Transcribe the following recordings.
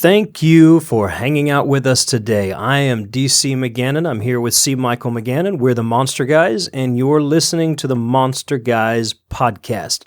Thank you for hanging out with us today. I am DC McGannon. I'm here with C. Michael McGannon. We're the Monster Guys, and you're listening to the Monster Guys podcast.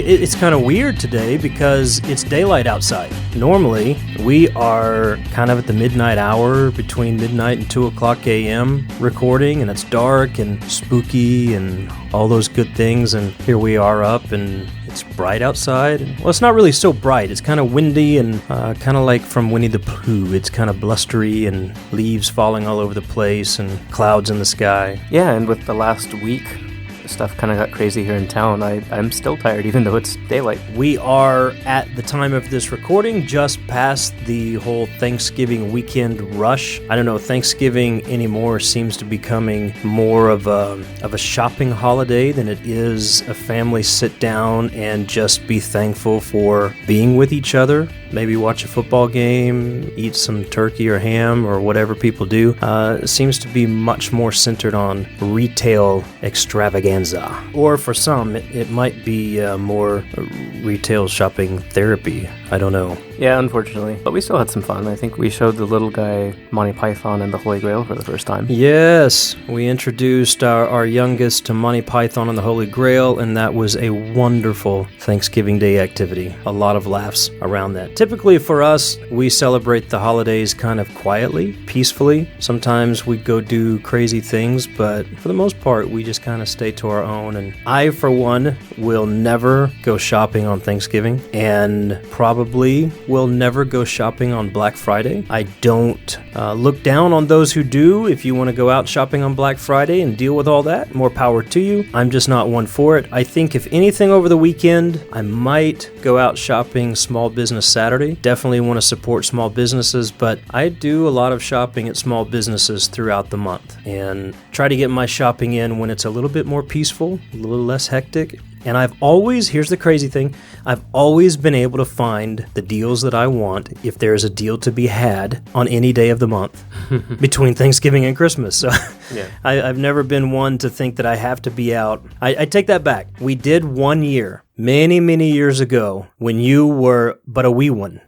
It's kind of weird today because it's daylight outside. Normally, we are kind of at the midnight hour between midnight and 2 o'clock a.m. recording, and it's dark and spooky and all those good things, and here we are up and it's bright outside. Well, it's not really so bright. It's kind of windy and kind of like from Winnie the Pooh. It's kind of blustery and leaves falling all over the place and clouds in the sky. Yeah, and with the last week, stuff kind of got crazy here in town. I'm still tired even though it's daylight. We are, at the time of this recording, just past the whole Thanksgiving weekend rush. I don't know, Thanksgiving anymore seems to be becoming more of a shopping holiday than it is a family sit down and just be thankful for being with each other. Maybe watch a football game, eat some turkey or ham or whatever people do. It seems to be much more centered on retail extravaganza. Or for some, it might be more retail shopping therapy. I don't know. Yeah, unfortunately. But we still had some fun. I think we showed the little guy Monty Python and the Holy Grail for the first time. Yes, we introduced our youngest to Monty Python and the Holy Grail, and that was a wonderful Thanksgiving Day activity. A lot of laughs around that. Typically for us, we celebrate the holidays kind of quietly, peacefully. Sometimes we go do crazy things, but for the most part, we just kind of stay to our own. And I, for one, will never go shopping on Thanksgiving, and probably will never go shopping on Black Friday. I don't look down on those who do. If you want to go out shopping on Black Friday and deal with all that, more power to you. I'm just not one for it. I think if anything over the weekend, I might go out shopping Small Business Saturday. Definitely want to support small businesses, but I do a lot of shopping at small businesses throughout the month and try to get my shopping in when it's a little bit more peaceful, a little less hectic. And here's the crazy thing, I've always been able to find the deals that I want if there's a deal to be had on any day of the month between Thanksgiving and Christmas. So yeah. I've never been one to think that I have to be out. I take that back. We did one year, many, many years ago, when you were but a wee one.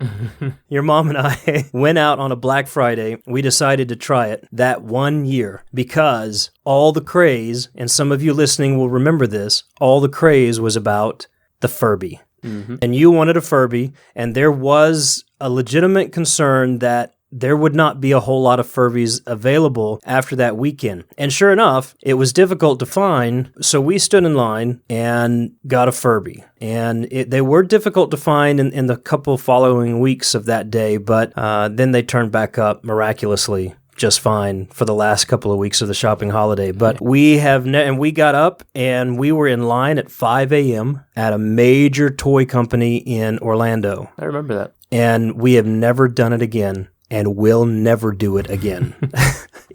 Your mom and I went out on a Black Friday. We decided to try it that one year because all the craze, and some of you listening will remember this, all the craze was about the Furby. Mm-hmm. And you wanted a Furby, and there was a legitimate concern that there would not be a whole lot of Furbies available after that weekend. And sure enough, it was difficult to find, so we stood in line and got a Furby. And they were difficult to find in the couple following weeks of that day, but then they turned back up miraculously just fine for the last couple of weeks of the shopping holiday. But we got up and we were in line at 5 a.m. at a major toy company in Orlando. I remember that. And we have never done it again. And will never do it again.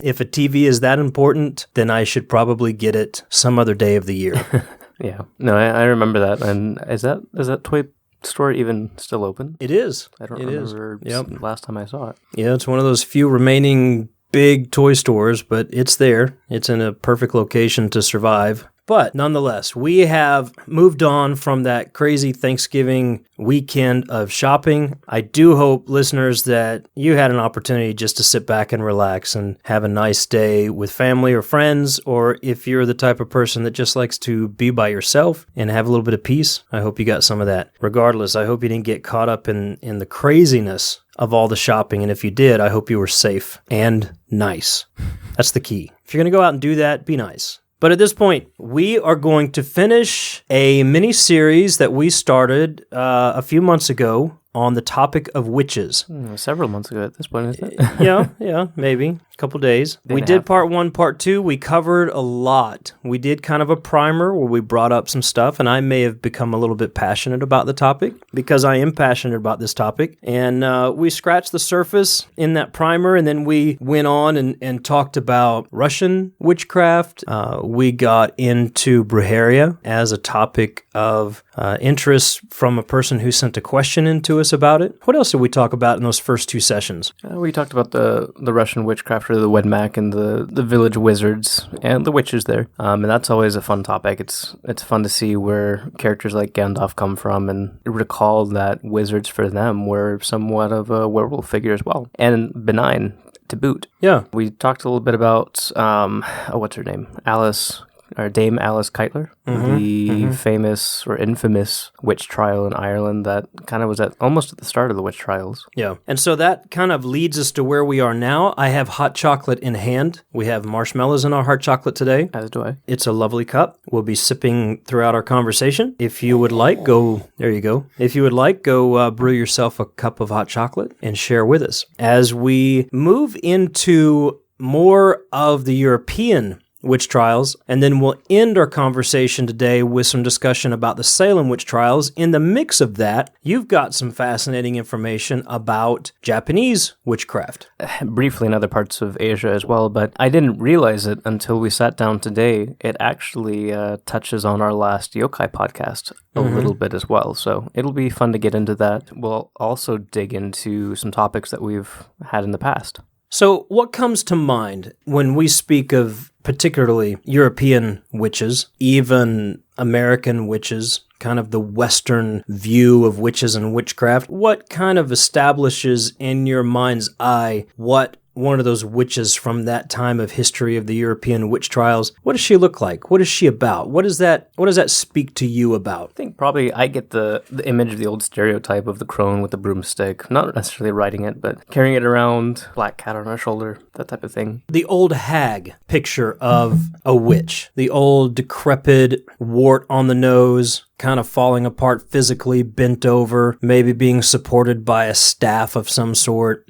If a TV is that important, then I should probably get it some other day of the year. Yeah. No, I remember that. And is that toy store even still open? It is. I don't remember last time I saw it. Yeah, it's one of those few remaining big toy stores, but it's there. It's in a perfect location to survive. But nonetheless, we have moved on from that crazy Thanksgiving weekend of shopping. I do hope, listeners, that you had an opportunity just to sit back and relax and have a nice day with family or friends, or if you're the type of person that just likes to be by yourself and have a little bit of peace, I hope you got some of that. Regardless, I hope you didn't get caught up in the craziness of all the shopping, and if you did, I hope you were safe and nice. That's the key. If you're going to go out and do that, be nice. But at this point, we are going to finish a mini-series that we started a few months ago on the topic of witches. Several months ago at this point, isn't it? Yeah, maybe. couple days. Day We and a did half. part 1, part 2. We covered a lot. We did kind of a primer where we brought up some stuff, and I may have become a little bit passionate about the topic because I am passionate about this topic. And we scratched the surface in that primer, and then we went on and talked about Russian witchcraft. We got into Brujeria as a topic of interest from a person who sent a question into us about it. What else did we talk about in those first 2 sessions? We talked about the Russian witchcraft, or the Wedmak, and the village wizards and the witches there, and that's always a fun topic. It's fun to see where characters like Gandalf come from, and recall that wizards for them were somewhat of a werewolf figure as well, and benign to boot. Yeah. We talked a little bit about what's her name, Dame Alice Keitler, the famous or infamous witch trial in Ireland that kind of was almost at the start of the witch trials. Yeah. And so that kind of leads us to where we are now. I have hot chocolate in hand. We have marshmallows in our hot chocolate today. As do I. It's a lovely cup. We'll be sipping throughout our conversation. If you would like, there you go. If you would like, go brew yourself a cup of hot chocolate and share with us. As we move into more of the European witch trials, and then we'll end our conversation today with some discussion about the Salem witch trials. In the mix of that, you've got some fascinating information about Japanese witchcraft. Briefly in other parts of Asia as well, but I didn't realize it until we sat down today. It actually touches on our last yokai podcast a little bit as well, so it'll be fun to get into that. We'll also dig into some topics that we've had in the past. So what comes to mind when we speak of particularly European witches, even American witches, kind of the Western view of witches and witchcraft? What kind of establishes in your mind's eye what one of those witches from that time of history of the European witch trials, what does she look like? What is she about? What does that speak to you about? I think probably I get the image of the old stereotype of the crone with the broomstick, not necessarily riding it, but carrying it around, black cat on her shoulder, that type of thing. The old hag picture of a witch, the old decrepit wart on the nose, kind of falling apart physically, bent over, maybe being supported by a staff of some sort.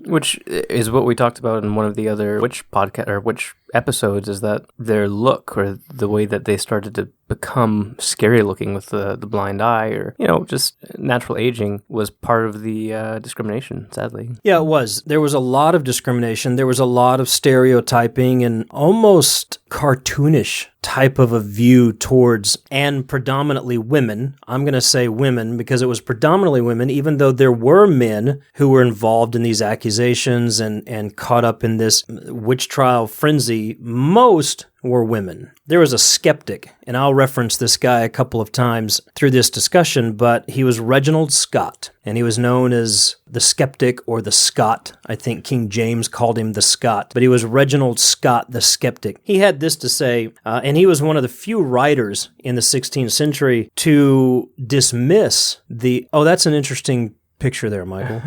Which is what we talked about in one of the other witch podcast or witch episodes, is that their look, or the way that they started to become scary looking with the blind eye, or just natural aging, was part of the discrimination, sadly. Yeah, it was. There was a lot of discrimination. There was a lot of stereotyping and almost cartoonish type of a view towards, and predominantly women. I'm going to say women because it was predominantly women, even though there were men who were involved in these accusations and caught up in this witch trial frenzy. Most were women. There was a skeptic, and I'll reference this guy a couple of times through this discussion, but he was Reginald Scott, and he was known as the skeptic or the Scot. I think King James called him the Scot, but he was Reginald Scott the skeptic. He had this to say, and he was one of the few writers in the 16th century to dismiss that's an interesting picture there, Michael.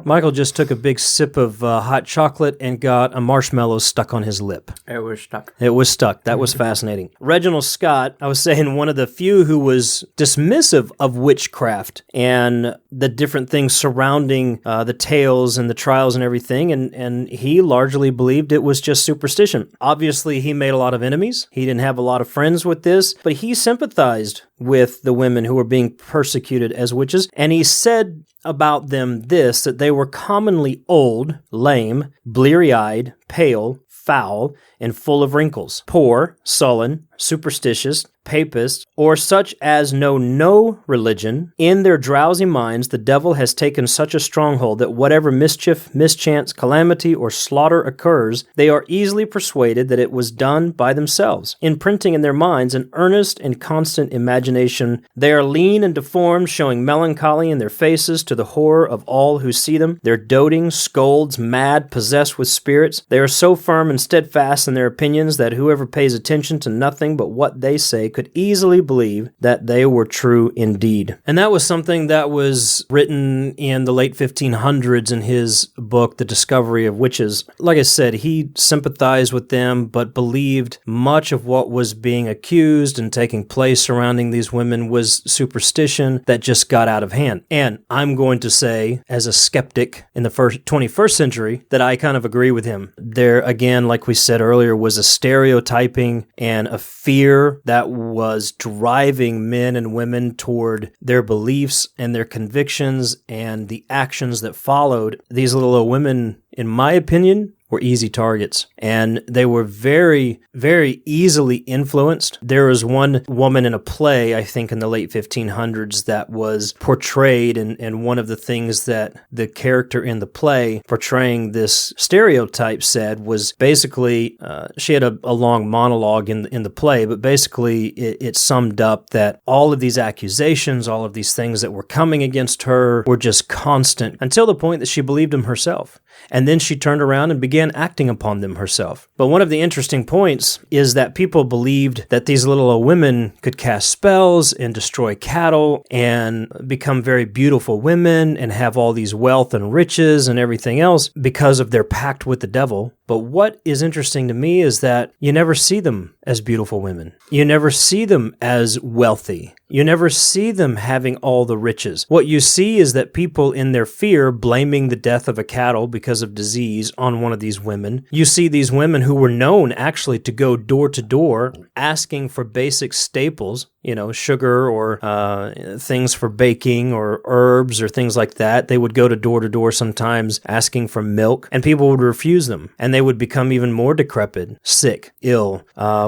Michael just took a big sip of hot chocolate and got a marshmallow stuck on his lip. It was stuck. It was stuck. That was fascinating. Reginald Scott, I was saying, one of the few who was dismissive of witchcraft and the different things surrounding the tales and the trials and everything, and he largely believed it was just superstition. Obviously, he made a lot of enemies. He didn't have a lot of friends with this, but he sympathized with the women who were being persecuted as witches, and he said about them that they were commonly old, lame, bleary-eyed, pale, foul, and full of wrinkles, poor, sullen, superstitious, papists, or such as know no religion. In their drowsy minds the devil has taken such a stronghold that whatever mischief, mischance, calamity, or slaughter occurs, they are easily persuaded that it was done by themselves. Imprinting in their minds an earnest and constant imagination, they are lean and deformed, showing melancholy in their faces to the horror of all who see them. They're doting, scolds, mad, possessed with spirits. They are so firm and steadfast in their opinions that whoever pays attention to nothing but what they say could easily believe that they were true indeed. And that was something that was written in the late 1500s in his book, The Discovery of Witches. Like I said, he sympathized with them, but believed much of what was being accused and taking place surrounding these women was superstition that just got out of hand. And I'm going to say, as a skeptic in the 21st century, that I kind of agree with him. There, again, like we said earlier, was a stereotyping and a fear that was driving men and women toward their beliefs and their convictions and the actions that followed. These little old women, in my opinion, were easy targets, and they were very, very easily influenced. There was one woman in a play, I think in the late 1500s, that was portrayed, and one of the things that the character in the play portraying this stereotype said was basically, she had a long monologue in the play, but basically it summed up that all of these accusations, all of these things that were coming against her were just constant until the point that she believed them herself. And then she turned around and began acting upon them herself. But one of the interesting points is that people believed that these little old women could cast spells and destroy cattle and become very beautiful women and have all these wealth and riches and everything else because of their pact with the devil. But what is interesting to me is that you never see them as beautiful women. You never see them as wealthy. You never see them having all the riches. What you see is that people in their fear blaming the death of a cattle because of disease on one of these women. You see these women who were known actually to go door to door asking for basic staples, sugar or things for baking or herbs or things like that. They would go to door sometimes asking for milk, and people would refuse them. And they would become even more decrepit, sick, ill,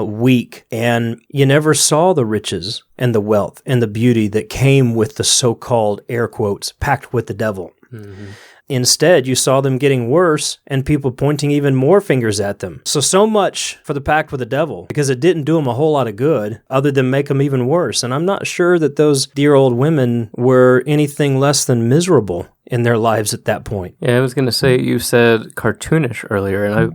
weak. And you never saw the riches and the wealth and the beauty that came with the so-called, air quotes, pact with the devil. Mm-hmm. Instead, you saw them getting worse and people pointing even more fingers at them. So much for the pact with the devil, because it didn't do them a whole lot of good other than make them even worse. And I'm not sure that those dear old women were anything less than miserable in their lives at that point. Yeah, I was going to say, you said cartoonish earlier, and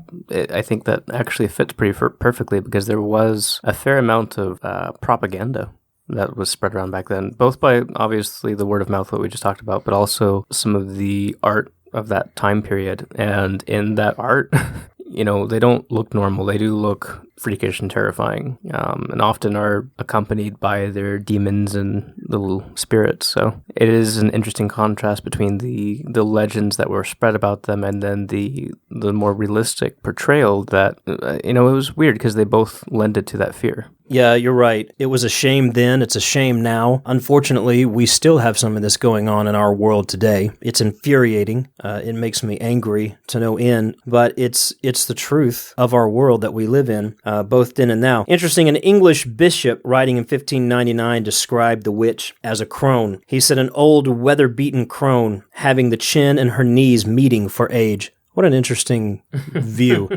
I think that actually fits pretty perfectly because there was a fair amount of propaganda that was spread around back then, both by obviously the word of mouth that we just talked about, but also some of the art of that time period. And in that art, they don't look normal. They do look freakish and terrifying, and often are accompanied by their demons and little spirits. So it is an interesting contrast between the legends that were spread about them and then the more realistic portrayal that, it was weird because they both lended to that fear. Yeah, you're right. It was a shame then. It's a shame now. Unfortunately, we still have some of this going on in our world today. It's infuriating. It makes me angry to no end, but it's the truth of our world that we live in, both then and now. Interesting, an English bishop writing in 1599 described the witch as a crone. He said, an old weather-beaten crone having the chin and her knees meeting for age. What an interesting view.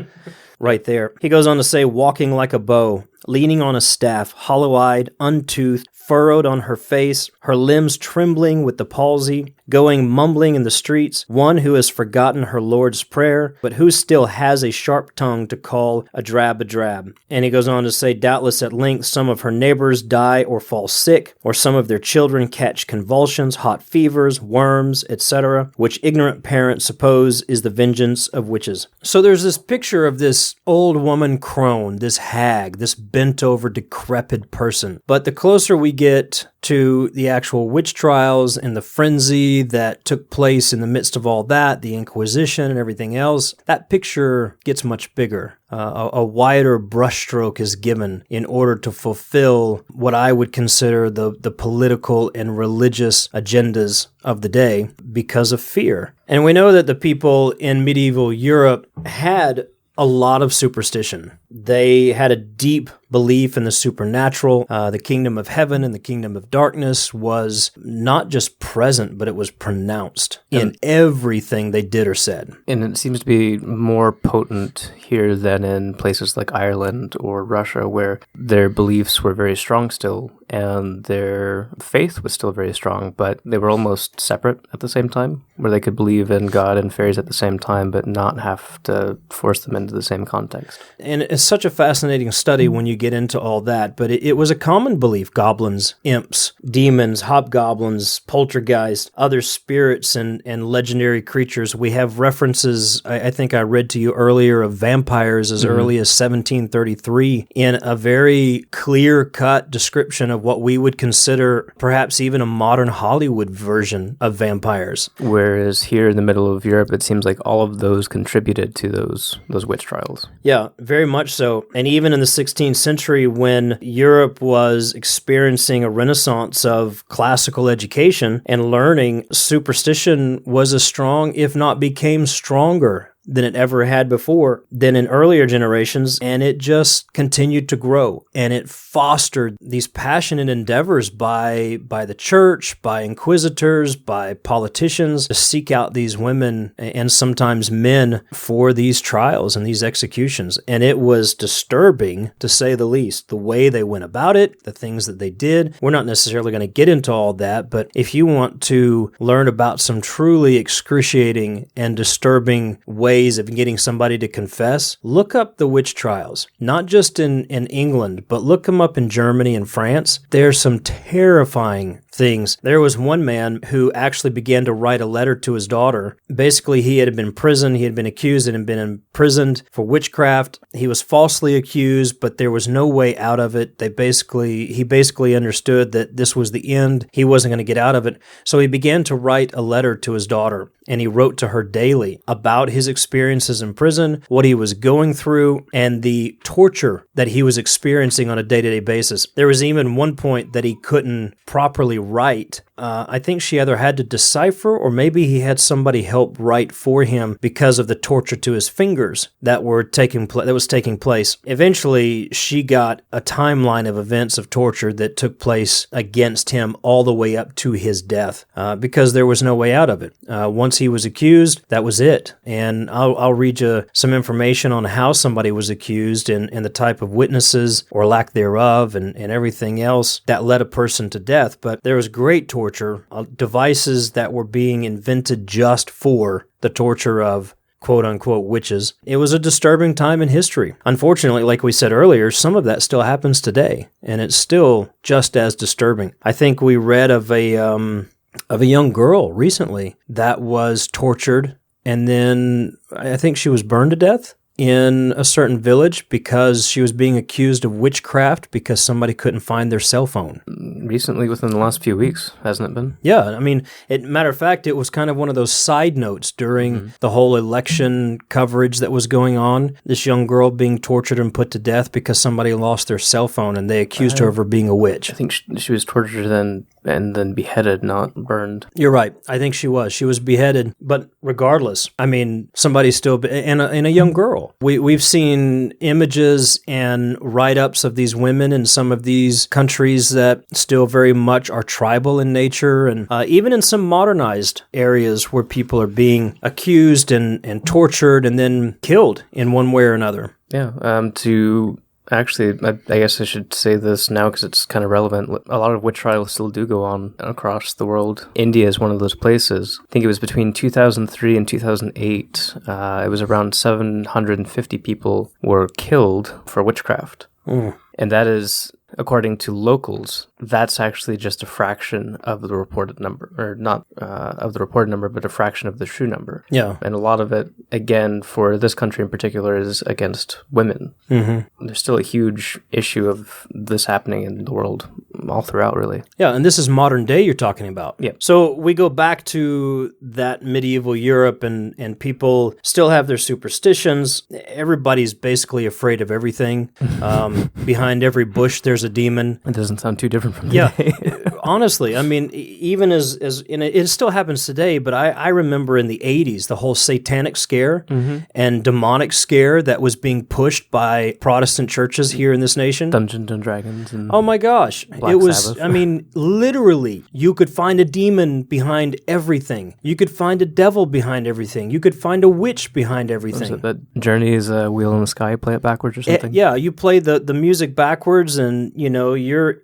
Right there. He goes on to say, walking like a bow, leaning on a staff, hollow-eyed, untoothed, furrowed on her face, her limbs trembling with the palsy, going mumbling in the streets, one who has forgotten her Lord's Prayer, but who still has a sharp tongue to call a drab a drab. And he goes on to say, doubtless at length some of her neighbors die or fall sick, or some of their children catch convulsions, hot fevers, worms, etc., which ignorant parents suppose is the vengeance of witches. So there's this picture of this old woman crone, this hag, this bent-over, decrepit person. But the closer we get to the actual witch trials and the frenzy that took place in the midst of all that, the Inquisition and everything else, that picture gets much bigger. A wider brushstroke is given in order to fulfill what I would consider the political and religious agendas of the day because of fear. And we know that the people in medieval Europe had a lot of superstition. They had a deep belief in the supernatural. The kingdom of heaven and the kingdom of darkness was not just present, but it was pronounced in everything they did or said. And it seems to be more potent here than in places like Ireland or Russia, where their beliefs were very strong still, and their faith was still very strong, but they were almost separate at the same time, where they could believe in God and fairies at the same time, but not have to force them into the same context. And it's such a fascinating study when you get into all that, but it was a common belief. Goblins, imps, demons, hobgoblins, poltergeist, other spirits, and legendary creatures. We have references, I think I read to you earlier, of vampires as early as 1733 in a very clear-cut description of what we would consider perhaps even a modern Hollywood version of vampires. Whereas here in the middle of Europe, it seems like all of those contributed to those witch trials. Yeah, very much so. And even in the 16th century, when Europe was experiencing a renaissance of classical education and learning, superstition was as strong, if not became stronger, than it ever had before than in earlier generations, and it just continued to grow. And it fostered these passionate endeavors by the church, by inquisitors, by politicians to seek out these women and sometimes men for these trials and these executions. And it was disturbing, to say the least, the way they went about it, the things that they did. We're not necessarily going to get into all that, but if you want to learn about some truly excruciating and disturbing ways of getting somebody to confess, look up the witch trials, not just in England, but look them up in Germany and France. There's some terrifying things. There was one man who actually began to write a letter to his daughter. Basically, he had been in prison, he had been accused and had been imprisoned for witchcraft. He was falsely accused, but there was no way out of it. He basically understood that this was the end. He wasn't going to get out of it. So he began to write a letter to his daughter, and he wrote to her daily about his experiences in prison, what he was going through, and the torture that he was experiencing on a day-to-day basis. There was even one point that he couldn't properly write. I think she either had to decipher or maybe he had somebody help write for him because of the torture to his fingers that was taking place. Eventually, she got a timeline of events of torture that took place against him all the way up to his death because there was no way out of it. Once he was accused, that was it. And I'll read you some information on how somebody was accused and the type of witnesses or lack thereof and everything else that led a person to death. But there was great torture, devices that were being invented just for the torture of quote-unquote witches. It was a disturbing time in history. Unfortunately, like we said earlier, some of that still happens today, and it's still just as disturbing. I think we read of a young girl recently that was tortured, and then I think she was burned to death in a certain village because she was being accused of witchcraft because somebody couldn't find their cell phone. Recently, within the last few weeks, hasn't it been? Yeah, I mean, matter of fact, it was kind of one of those side notes during the whole election coverage that was going on. This young girl being tortured and put to death because somebody lost their cell phone and they accused her of being a witch. I think she was tortured and then beheaded, not burned. You're right. I think she was. She was beheaded. But regardless, I mean, somebody's still... And a young girl. We've seen images and write-ups of these women in some of these countries that still very much are tribal in nature, and even in some modernized areas where people are being accused and tortured and then killed in one way or another. Yeah, Actually, I guess I should say this now because it's kind of relevant. A lot of witch trials still do go on across the world. India is one of those places. I think it was between 2003 and 2008. It was around 750 people were killed for witchcraft. And that is, according to locals, that's actually just a fraction of the reported number, or not of the reported number, but a fraction of the true number. Yeah. And a lot of it, again, for this country in particular, is against women. Mm-hmm. There's still a huge issue of this happening in the world all throughout, really. Yeah, and this is modern day you're talking about. Yeah. So we go back to that medieval Europe, and people still have their superstitions. Everybody's basically afraid of everything. Behind every bush, there's a demon. It doesn't sound too different from today. Honestly, I mean, even as and it still happens today, but I remember in the 80s, the whole satanic scare and demonic scare that was being pushed by Protestant churches here in this nation. Dungeons and Dragons. And oh my gosh. Black it was, Sabbath. I mean, literally, you could find a demon behind everything. You could find a devil behind everything. You could find a witch behind everything. Was it that Journey's Wheel in the Sky, play it backwards or something? Yeah, you play the music backwards and and, you're,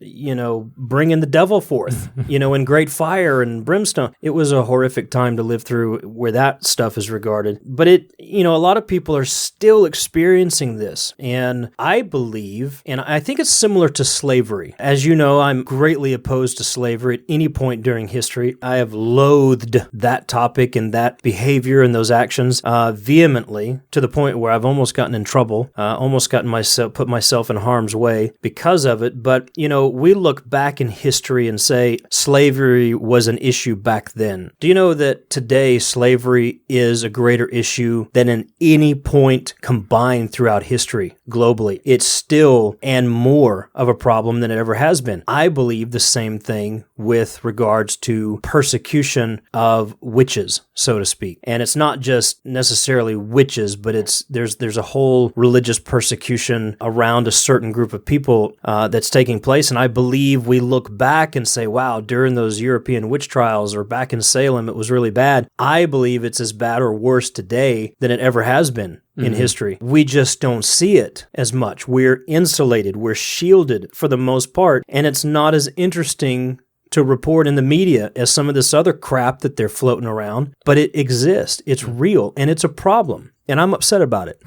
bringing the devil forth, in great fire and brimstone. It was a horrific time to live through where that stuff is regarded. But a lot of people are still experiencing this. And I believe, and I think it's similar to slavery. As you know, I'm greatly opposed to slavery at any point during history. I have loathed that topic and that behavior and those actions vehemently, to the point where I've almost gotten in trouble, put myself in harm's way because of it. But, we look back in history and say slavery was an issue back then. Do you know that today slavery is a greater issue than at any point combined throughout history globally? It's still and more of a problem than it ever has been. I believe the same thing with regards to persecution of witches, so to speak. And it's not just necessarily witches, but there's a whole religious persecution around a certain group of people that's taking place. And I believe we look back and say, wow, during those European witch trials or back in Salem, it was really bad. I believe it's as bad or worse today than it ever has been in history. We just don't see it as much. We're insulated. We're shielded for the most part. And it's not as interesting to report in the media as some of this other crap that they're floating around. But it exists. It's real. And it's a problem. And I'm upset about it.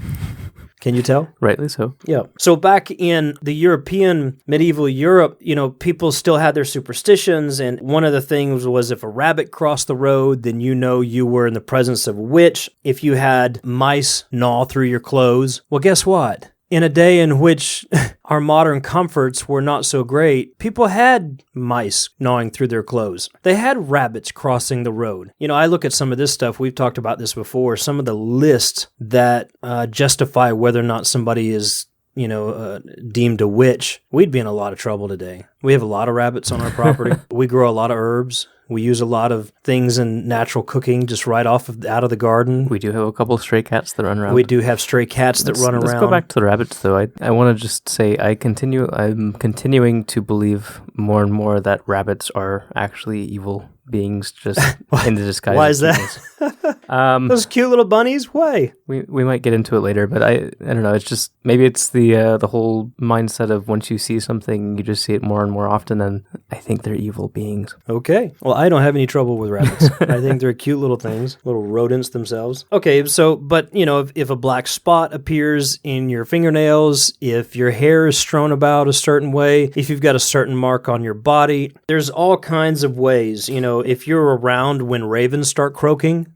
Can you tell? Rightly so. Yeah. So back in the European, medieval Europe, people still had their superstitions. And one of the things was if a rabbit crossed the road, then you were in the presence of a witch. If you had mice gnaw through your clothes, well, guess what? In a day in which our modern comforts were not so great, people had mice gnawing through their clothes. They had rabbits crossing the road. I look at some of this stuff, we've talked about this before, some of the lists that justify whether or not somebody is deemed a witch. We'd be in a lot of trouble today. We have a lot of rabbits on our property. We grow a lot of herbs. We use a lot of things in natural cooking just right out of the garden. We do have a couple of stray cats that run around. We do have stray cats that run around. Let's go back to the rabbits, though. I want to just say I'm continuing to believe more and more that rabbits are actually evil beings just in the disguise. Why is that? Those cute little bunnies? Why? We might get into it later, but I don't know. It's just maybe it's the whole mindset of once you see something, you just see it more and more often, and I think they're evil beings. Okay. Well, I don't have any trouble with rabbits. I think they're cute little things, little rodents themselves. Okay, so, but, if a black spot appears in your fingernails, if your hair is strewn about a certain way, if you've got a certain mark on your body, there's all kinds of ways, if you're around when ravens start croaking,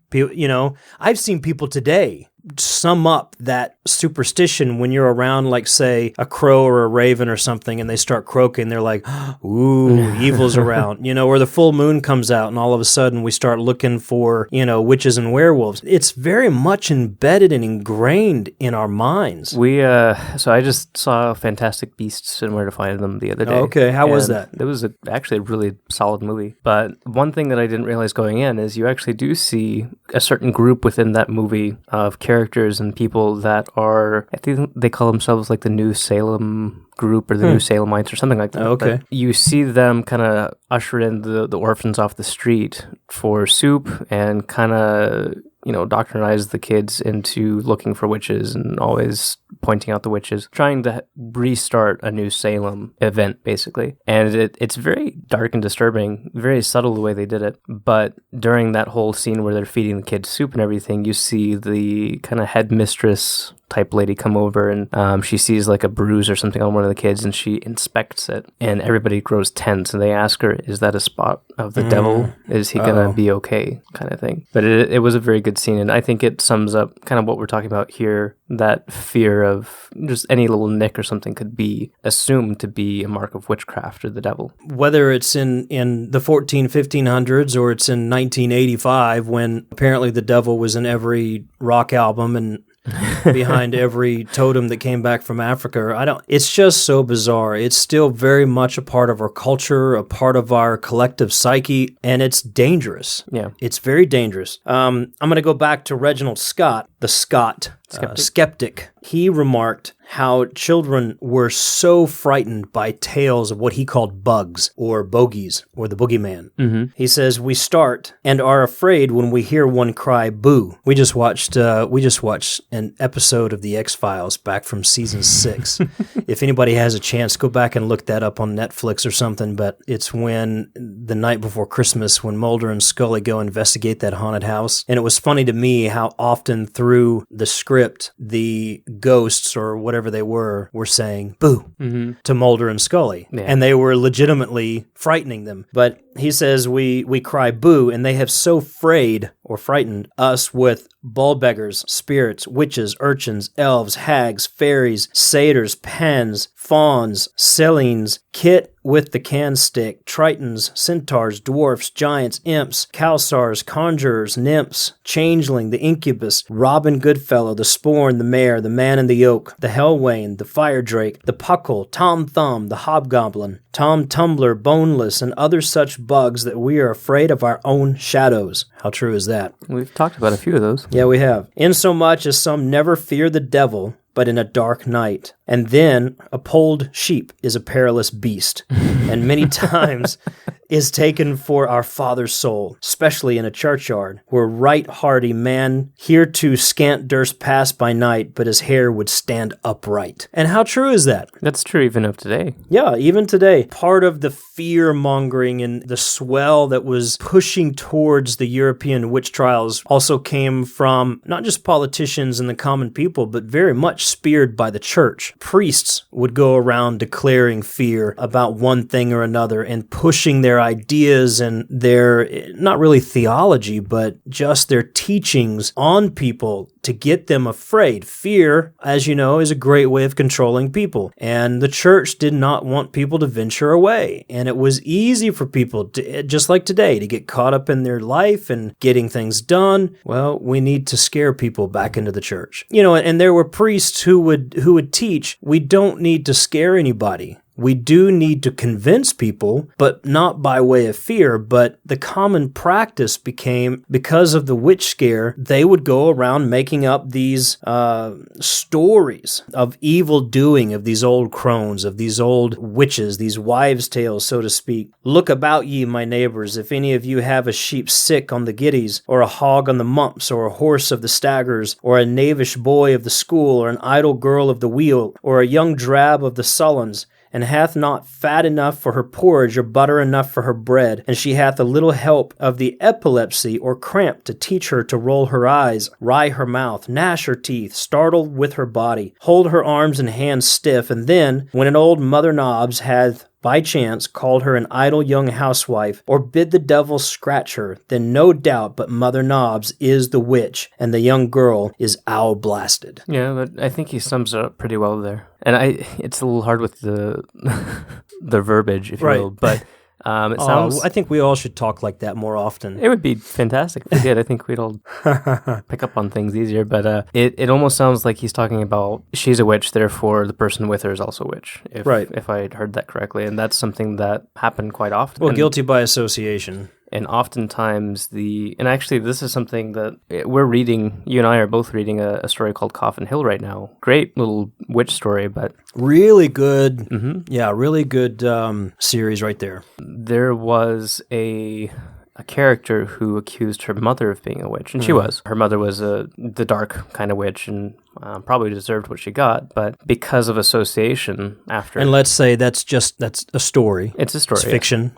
I've seen people today sum up that superstition when you're around, like, say, a crow or a raven or something, and they start croaking. They're like, ooh, evil's around, or the full moon comes out, and all of a sudden we start looking for, witches and werewolves. It's very much embedded and ingrained in our minds. So I just saw Fantastic Beasts and Where to Find Them the other day. Okay, how was that? It was actually a really solid movie. But one thing that I didn't realize going in is you actually do see a certain group within that movie of characters and people that are, I think they call themselves like the New Salem group or the New Salemites or something like that. Okay. But you see them kind of usher in the orphans off the street for soup and kind of, doctrinize the kids into looking for witches and always pointing out the witches, trying to restart a New Salem event, basically. And it's very dark and disturbing, very subtle the way they did it. But during that whole scene where they're feeding the kids soup and everything, you see the kind of headmistress type lady come over and she sees like a bruise or something on one of the kids and she inspects it and everybody grows tense and they ask her, is that a spot of the devil? Is he gonna be okay? Kind of thing. But it was a very good scene, and I think it sums up kind of what we're talking about here, that fear of just any little nick or something could be assumed to be a mark of witchcraft or the devil. Whether it's in the 1500s or it's in 1985 when apparently the devil was in every rock album and behind every totem that came back from Africa. It's just so bizarre. It's still very much a part of our culture, a part of our collective psyche, and it's dangerous. Yeah. It's very dangerous. I'm going to go back to Reginald Scott, the Scot skeptic. He remarked how children were so frightened by tales of what he called bugs or bogies or the boogeyman. Mm-hmm. He says, we start and are afraid when we hear one cry boo. We just watched an episode of The X-Files back from season 6. If anybody has a chance, go back and look that up on Netflix or something, but it's when the night before Christmas when Mulder and Scully go investigate that haunted house. And it was funny to me how often through the script the ghosts or whatever they were saying boo to Mulder and Scully. Yeah. And they were legitimately frightening them. But he says we cry boo, and they have so frayed or frightened us with ball-beggars, spirits, witches, urchins, elves, hags, fairies, satyrs, pans, fauns, selines, kit with the can-stick, tritons, centaurs, dwarfs, giants, imps, kowsars, conjurers, nymphs, changeling, the incubus, robin goodfellow, the sporn, the mare, the man in the yoke, the hellwain, the fire drake, the puckle, Tom Thumb, the hobgoblin, Tom Tumbler, boneless, and other such bugs that we are afraid of our own shadows. How true is that? We've talked about a few of those. Yeah, we have. Insomuch as some never fear the devil, but in a dark night. And then a polled sheep is a perilous beast, and many times is taken for our father's soul, especially in a churchyard, where right hardy man hereto scant durst pass by night, but his hair would stand upright. And how true is that? That's true even of today. Yeah, even today. Part of the fear-mongering and the swell that was pushing towards the European witch trials also came from not just politicians and the common people, but very much speared by the church. Priests would go around declaring fear about one thing or another and pushing their ideas and their, not really theology, but just their teachings on people to get them afraid. Fear, as you know, is a great way of controlling people. And the church did not want people to venture away. And it was easy for people, to, just like today, to get caught up in their life and getting things done. Well, we need to scare people back into the church. You know, and there were priests who would teach, we don't need to scare anybody. We do need to convince people, but not by way of fear. But the common practice became, because of the witch scare, they would go around making up these stories of evil doing of these old crones, of these old witches, these wives' tales, so to speak. Look about ye, my neighbors, if any of you have a sheep sick on the giddies, or a hog on the mumps, or a horse of the staggers, or a knavish boy of the school, or an idle girl of the wheel, or a young drab of the sullens, and hath not fat enough for her porridge or butter enough for her bread, and she hath a little help of the epilepsy or cramp to teach her to roll her eyes, wry her mouth, gnash her teeth, startle with her body, hold her arms and hands stiff, and then, when an old Mother Knobs hath by chance called her an idle young housewife, or bid the devil scratch her, then no doubt but Mother Knobs is the witch, and the young girl is owl blasted. Yeah, but I think he sums it up pretty well there. And it's a little hard with the the verbiage, if you will, but it sounds... I think we all should talk like that more often. It would be fantastic if we did. I think we'd all pick up on things easier, but it almost sounds like he's talking about she's a witch, therefore the person with her is also a witch, if I had heard that correctly, and that's something that happened quite often. Well, guilty by association. And oftentimes and actually this is something that we're reading, you and I are both reading a story called Coffin Hill right now. Great little witch story, but... Really good, yeah, really good series right there. There was a character who accused her mother of being a witch, and she was. Her mother was the dark kind of witch, and probably deserved what she got, but because of association after... And let's say that's a story. It's a story. It's fiction.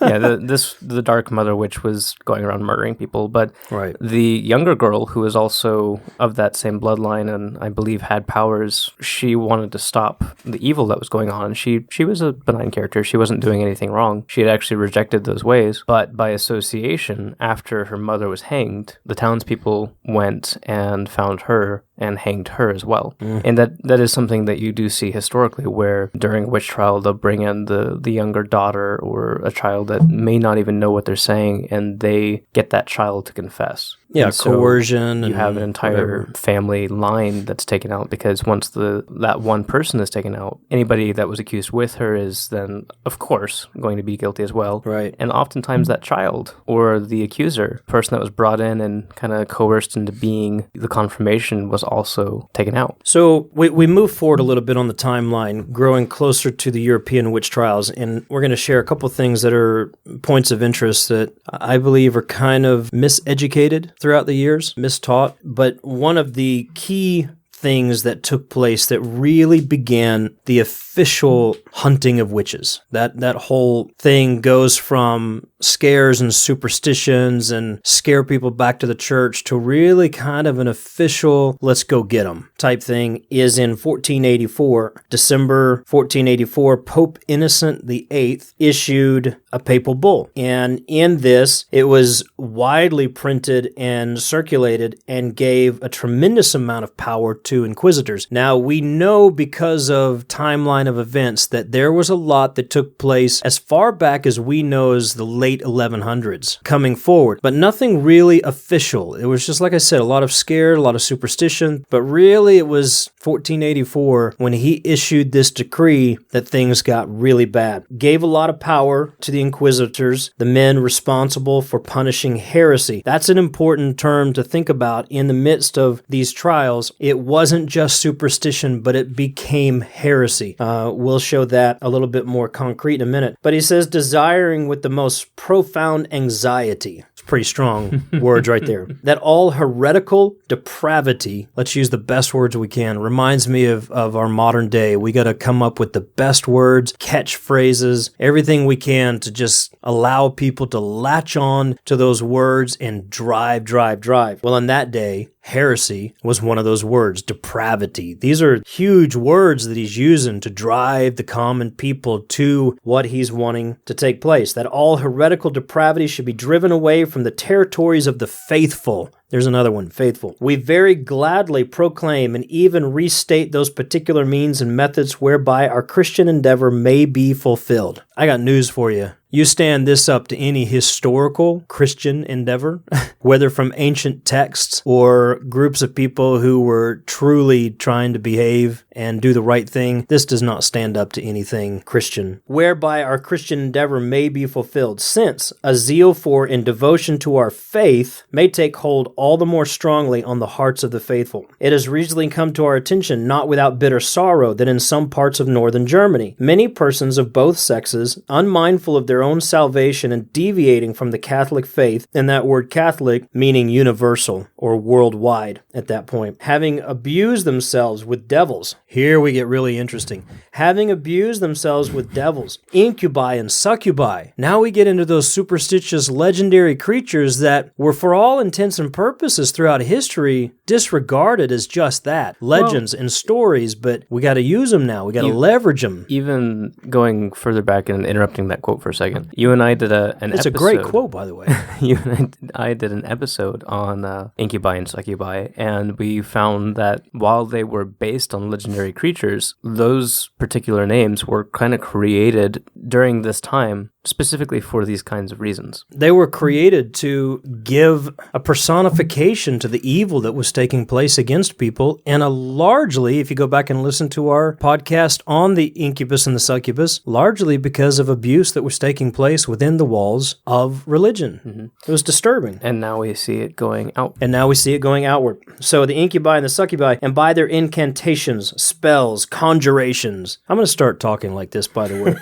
Yeah, the dark mother witch was going around murdering people, but right. The younger girl, who was also of that same bloodline and I believe had powers, she wanted to stop the evil that was going on. She was a benign character. She wasn't doing anything wrong. She had actually rejected those ways, but by association, after her mother was hanged, the townspeople went and found her and hanged her as well. And that is something that you do see historically, where during a witch trial, they'll bring in the younger daughter or a child that may not even know what they're saying, and they get that child to confess. Yeah, And so coercion. You have an entire family line that's taken out, because once that one person is taken out, anybody that was accused with her is then, of course, going to be guilty as well. Right. And oftentimes that child or the accuser, person that was brought in and kind of coerced into being the confirmation, was also taken out. So we move forward a little bit on the timeline, growing closer to the European witch trials, and we're going to share a couple things that are points of interest that I believe are kind of miseducated throughout the years, mistaught. But one of the key things that took place that really began the official hunting of witches. That whole thing goes from scares and superstitions and scare people back to the church to really kind of an official let's go get them type thing is in 1484. December 1484, Pope Innocent VIII issued a papal bull. And in this, it was widely printed and circulated and gave a tremendous amount of power to inquisitors. Now, we know because of timeline of events that there was a lot that took place as far back as we know as the late 1100s coming forward, but nothing really official. It was just, like I said, a lot of scare, a lot of superstition, but really it was 1484 when he issued this decree that things got really bad. Gave a lot of power to the inquisitors, the men responsible for punishing heresy. That's an important term to think about in the midst of these trials. It wasn't just superstition, but it became heresy. We'll show that a little bit more concrete in a minute. But he says, desiring with the most profound anxiety. It's pretty strong words right there. That all heretical depravity, let's use the best words we can, reminds me of our modern day. We got to come up with the best words, catchphrases, everything we can to just allow people to latch on to those words and drive. Well, on that day, heresy was one of those words, depravity. These are huge words that he's using to drive the common people to what he's wanting to take place. That all heretical depravity should be driven away from the territories of the faithful. There's another one, faithful. We very gladly proclaim and even restate those particular means and methods whereby our Christian endeavor may be fulfilled. I got news for you. You stand this up to any historical Christian endeavor, whether from ancient texts or groups of people who were truly trying to behave and do the right thing. This does not stand up to anything Christian. Whereby our Christian endeavor may be fulfilled, since a zeal for and devotion to our faith may take hold all the more strongly on the hearts of the faithful. It has recently come to our attention, not without bitter sorrow, that in some parts of northern Germany, many persons of both sexes, unmindful of their own salvation and deviating from the Catholic faith, and that word Catholic meaning universal or worldwide at that point, having abused themselves with devils. Here we get really interesting. Having abused themselves with devils, incubi and succubi. Now we get into those superstitious legendary creatures that were, for all intents and purposes throughout history, disregarded as just that. Legends and stories, but we got to use them now. We got to leverage them. Even going further back and interrupting that quote for a second, you and I did an episode. It's a great quote, by the way. You and I did an episode on incubi and succubi, and we found that while they were based on legendary creatures, those particular names were kind of created during this time specifically for these kinds of reasons. They were created to give a personification to the evil that was taking place against people, and largely, if you go back and listen to our podcast on the incubus and the succubus, largely because of abuse that was taking place within the walls of religion. Mm-hmm. It was disturbing. And now we see it going out. Outward. So the incubi and the succubi, and by their incantations, spells, conjurations. I'm going to start talking like this, by the way.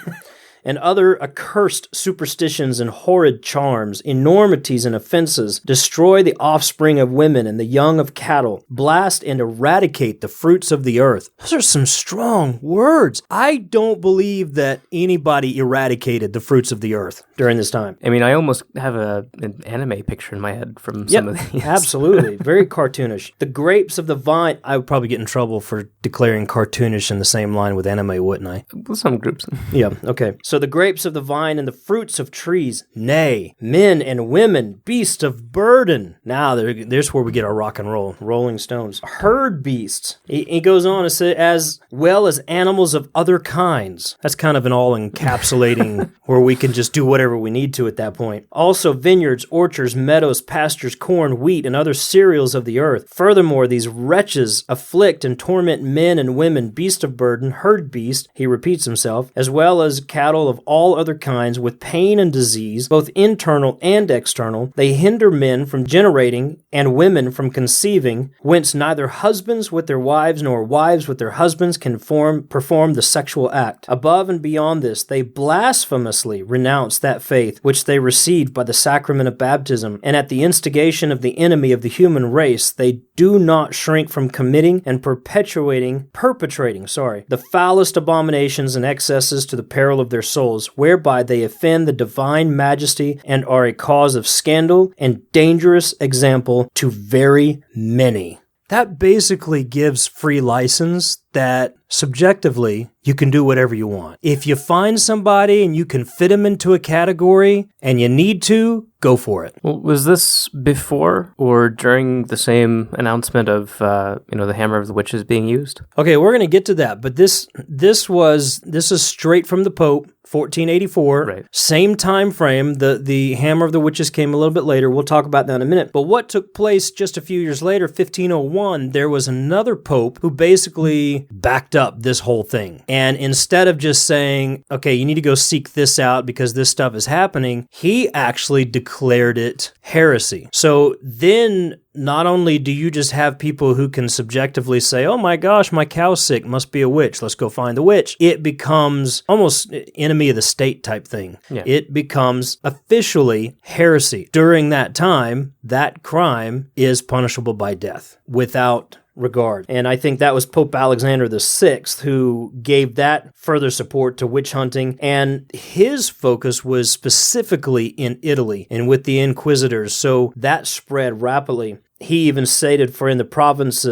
And other accursed superstitions and horrid charms, enormities and offenses, destroy the offspring of women and the young of cattle, blast and eradicate the fruits of the earth. Those are some strong words. I don't believe that anybody eradicated the fruits of the earth during this time. I mean, I almost have an anime picture in my head from some of these. Absolutely. Very cartoonish. The grapes of the vine. I would probably get in trouble for declaring cartoonish in the same line with anime, wouldn't I? Some groups. Yeah, okay. So So the grapes of the vine and the fruits of trees, nay, men and women, beasts of burden. Now, there's where we get our rock and roll, Rolling Stones. Herd beasts. He goes on to say, as well as animals of other kinds. That's kind of an all-encapsulating where we can just do whatever we need to at that point. Also vineyards, orchards, meadows, pastures, corn, wheat, and other cereals of the earth. Furthermore, these wretches afflict and torment men and women, beasts of burden, herd beast, he repeats himself, as well as cattle of all other kinds, with pain and disease, both internal and external. They hinder men from generating, and women from conceiving, whence neither husbands with their wives nor wives with their husbands can perform the sexual act. Above and beyond this, they blasphemously renounce that faith which they received by the sacrament of baptism, and at the instigation of the enemy of the human race, they do not shrink from committing and perpetrating the foulest abominations and excesses to the peril of their souls, whereby they offend the divine majesty and are a cause of scandal and dangerous example to very many. That basically gives free license that subjectively you can do whatever you want. If you find somebody and you can fit them into a category and you need to, go for it. Well, was this before or during the same announcement of the hammer of the witches being used? Okay, we're going to get to that, but this is straight from the Pope, 1484. Right. Same time frame. The hammer of the witches came a little bit later. We'll talk about that in a minute. But what took place just a few years later, 1501, there was another pope who basically backed up this whole thing. And instead of just saying, okay, you need to go seek this out because this stuff is happening, he actually declared it heresy. So then not only do you just have people who can subjectively say, oh my gosh, my cow's sick, must be a witch, let's go find the witch. It becomes almost enemy of the state type thing. Yeah. It becomes officially heresy. During that time, that crime is punishable by death without regard. And I think that was Pope Alexander VI who gave that further support to witch hunting, and his focus was specifically in Italy and with the Inquisitors, so that spread rapidly. He even stated, for in the province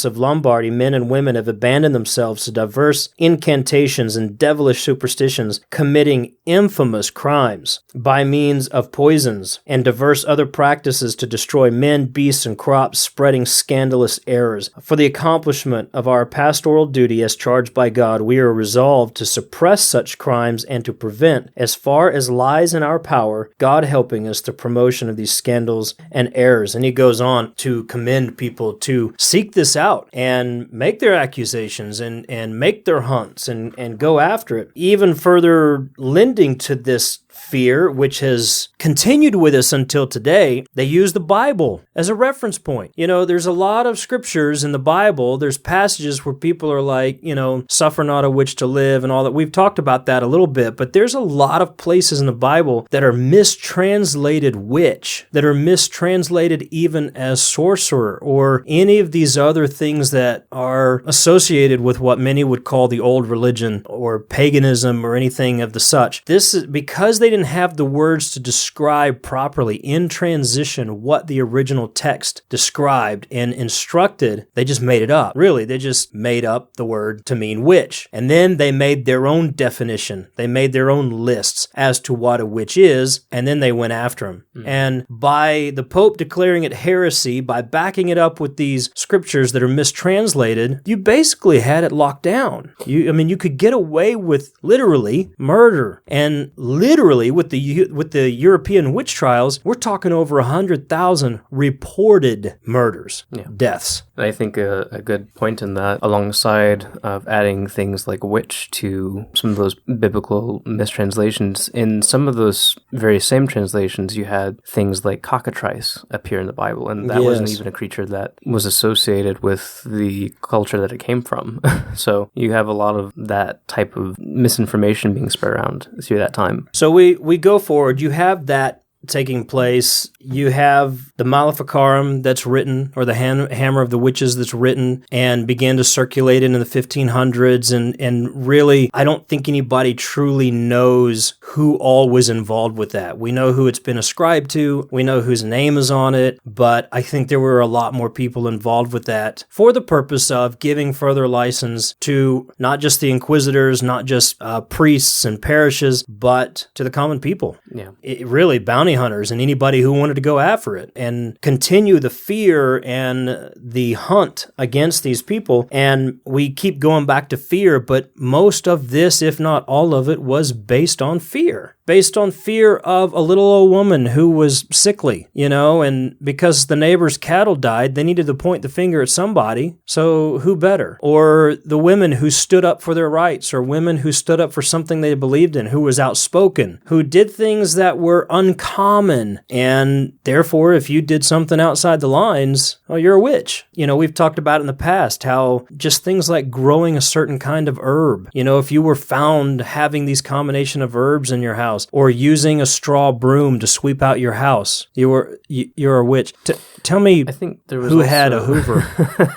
of Lombardy, men and women have abandoned themselves to diverse incantations and devilish superstitions, committing infamous crimes by means of poisons and diverse other practices to destroy men, beasts, and crops, spreading scandalous errors. For the accomplishment of our pastoral duty as charged by God, we are resolved to suppress such crimes and to prevent, as far as lies in our power, God helping us, the promotion of these scandals and errors. And he goes on to commend people to seek this out and make their accusations and make their hunts and go after it. Even further lending to this fear, which has continued with us until today, they use the Bible as a reference point. You know, there's a lot of scriptures in the Bible. There's passages where people are like, suffer not a witch to live and all that. We've talked about that a little bit, but there's a lot of places in the Bible that are mistranslated witch, that are mistranslated even as sorcerer or any of these other things that are associated with what many would call the old religion or paganism or anything of the such. This is because they didn't have the words to describe properly in transition what the original text described and instructed. They just made it up. Really, they just made up the word to mean witch. And then they made their own definition. They made their own lists as to what a witch is, and then they went after him. And by the Pope declaring it heresy, by backing it up with these scriptures that are mistranslated, you basically had it locked down. You could get away with literally murder, and literally with the European witch trials, we're talking over 100,000 reported murders, deaths. I think a good point in that, alongside of adding things like witch to some of those biblical mistranslations, in some of those very same translations, you had things like cockatrice appear in the Bible, and that wasn't even a creature that was associated with the culture that it came from. So you have a lot of that type of misinformation being spread around through that time. So we go forward. You have that taking place. You have the Maleficarum that's written, or the Hammer of the Witches that's written, and began to circulate in the 1500s. And really, I don't think anybody truly knows who all was involved with that. We know who it's been ascribed to. We know whose name is on it. But I think there were a lot more people involved with that for the purpose of giving further license to not just the inquisitors, not just priests and parishes, but to the common people. Yeah. Really, bounty hunters and anybody who wanted to go after it and continue the fear and the hunt against these people. And we keep going back to fear, but most of this, if not all of it, was based on fear. Based on fear of a little old woman who was sickly, and because the neighbor's cattle died, they needed to point the finger at somebody, so who better? Or the women who stood up for their rights, or women who stood up for something they believed in, who was outspoken, who did things that were uncommon, and therefore, if you did something outside the lines, well, you're a witch. We've talked about in the past how just things like growing a certain kind of herb, if you were found having these combination of herbs in your house, or using a straw broom to sweep out your house, you're a witch. Tell me, I think there was who had a Hoover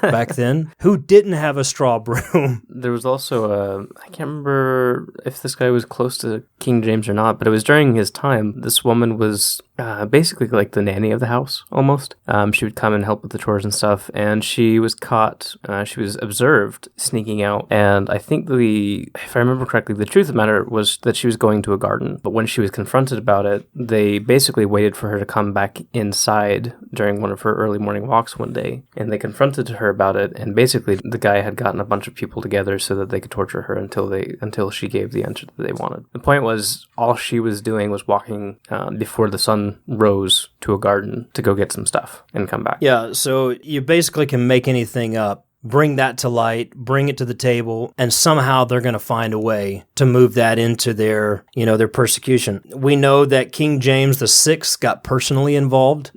back then? Who didn't have a straw broom? There was also I can't remember if this guy was close to King James or not, but it was during his time. This woman was basically like the nanny of the house, almost. She would come and help with the chores and stuff, and she was caught, she was observed sneaking out, and I think if I remember correctly, the truth of the matter was that she was going to a garden, but when she was confronted about it, they basically waited for her to come back inside during one of her early morning walks one day, and they confronted her about it, and basically the guy had gotten a bunch of people together so that they could torture her until she gave the answer that they wanted. The point was, all she was doing was walking before the sun rose to a garden to go get some stuff and come back. Yeah, so you basically can make anything up, bring that to light, bring it to the table, and somehow they're going to find a way to move that into their persecution. We know that King James VI got personally involved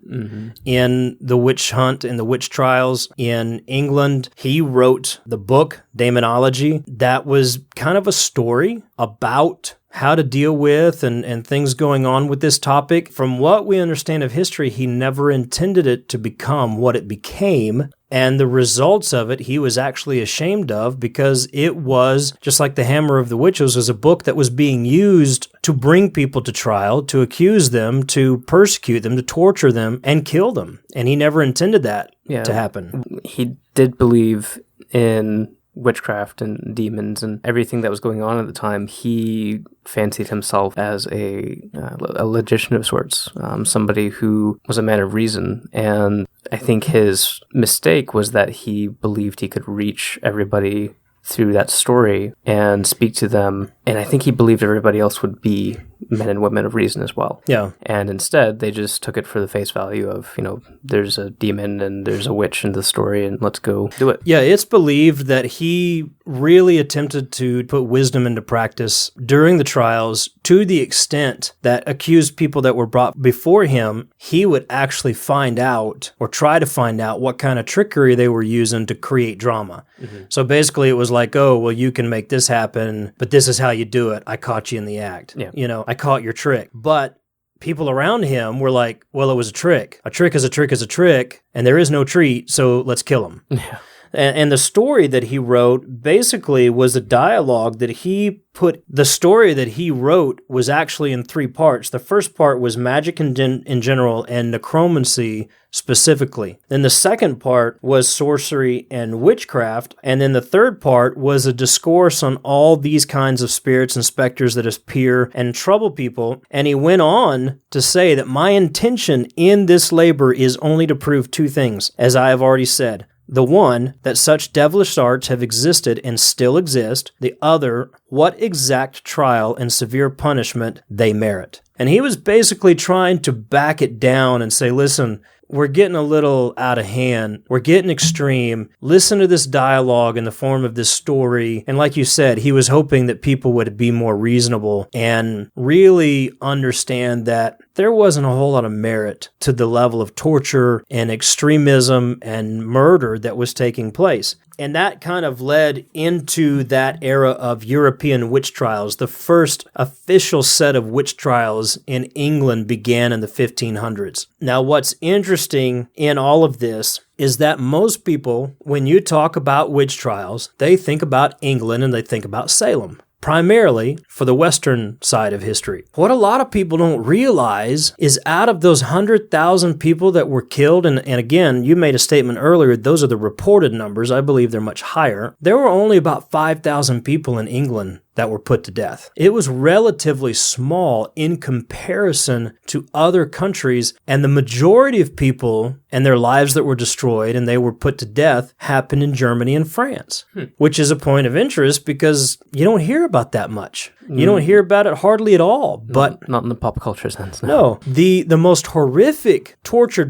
in the witch hunt and the witch trials in England. He wrote the book, Daemonology, that was kind of a story about how to deal with and things going on with this topic. From what we understand of history, he never intended it to become what it became. And the results of it, he was actually ashamed of, because it was, just like the Hammer of the Witches, was a book that was being used to bring people to trial, to accuse them, to persecute them, to torture them, and kill them. And he never intended that to happen. He did believe in witchcraft and demons and everything that was going on at the time. He fancied himself as a logician of sorts, somebody who was a man of reason. And I think his mistake was that he believed he could reach everybody through that story and speak to them. And I think he believed everybody else would be men and women of reason as well. Yeah. And instead, they just took it for the face value of, there's a demon and there's a witch in the story, and let's go do it. Yeah, it's believed that he really attempted to put wisdom into practice during the trials, to the extent that accused people that were brought before him, he would actually find out, or try to find out, what kind of trickery they were using to create drama. Mm-hmm. So basically it was like, oh, well, you can make this happen, but this is how you do it. I caught you in the act. Yeah. I caught your trick. But people around him were like, well, it was a trick. A trick is a trick is a trick, and there is no treat, so let's kill him. Yeah. And the story that he wrote basically was a dialogue that he put. The story that he wrote was actually in 3 parts. The first part was magic in general and necromancy specifically. Then the second part was sorcery and witchcraft. And then the third part was a discourse on all these kinds of spirits and specters that appear and trouble people. And he went on to say that my intention in this labor is only to prove 2 things, as I have already said. The one, that such devilish arts have existed and still exist. The other, what exact trial and severe punishment they merit. And he was basically trying to back it down and say, listen, we're getting a little out of hand. We're getting extreme. Listen to this dialogue in the form of this story. And like you said, he was hoping that people would be more reasonable and really understand that there wasn't a whole lot of merit to the level of torture and extremism and murder that was taking place. And that kind of led into that era of European witch trials. The first official set of witch trials in England began in the 1500s. Now, what's interesting in all of this is that most people, when you talk about witch trials, they think about England and they think about Salem. Primarily for the Western side of history. What a lot of people don't realize is out of those 100,000 people that were killed, and again, you made a statement earlier, those are the reported numbers, I believe they're much higher, there were only about 5,000 people in England that were put to death. It was relatively small in comparison to other countries, and the majority of people and their lives that were destroyed and they were put to death happened in Germany and France, which is a point of interest because you don't hear about that much. You don't hear about it hardly at all. But not in the pop culture sense. No, the most horrific torture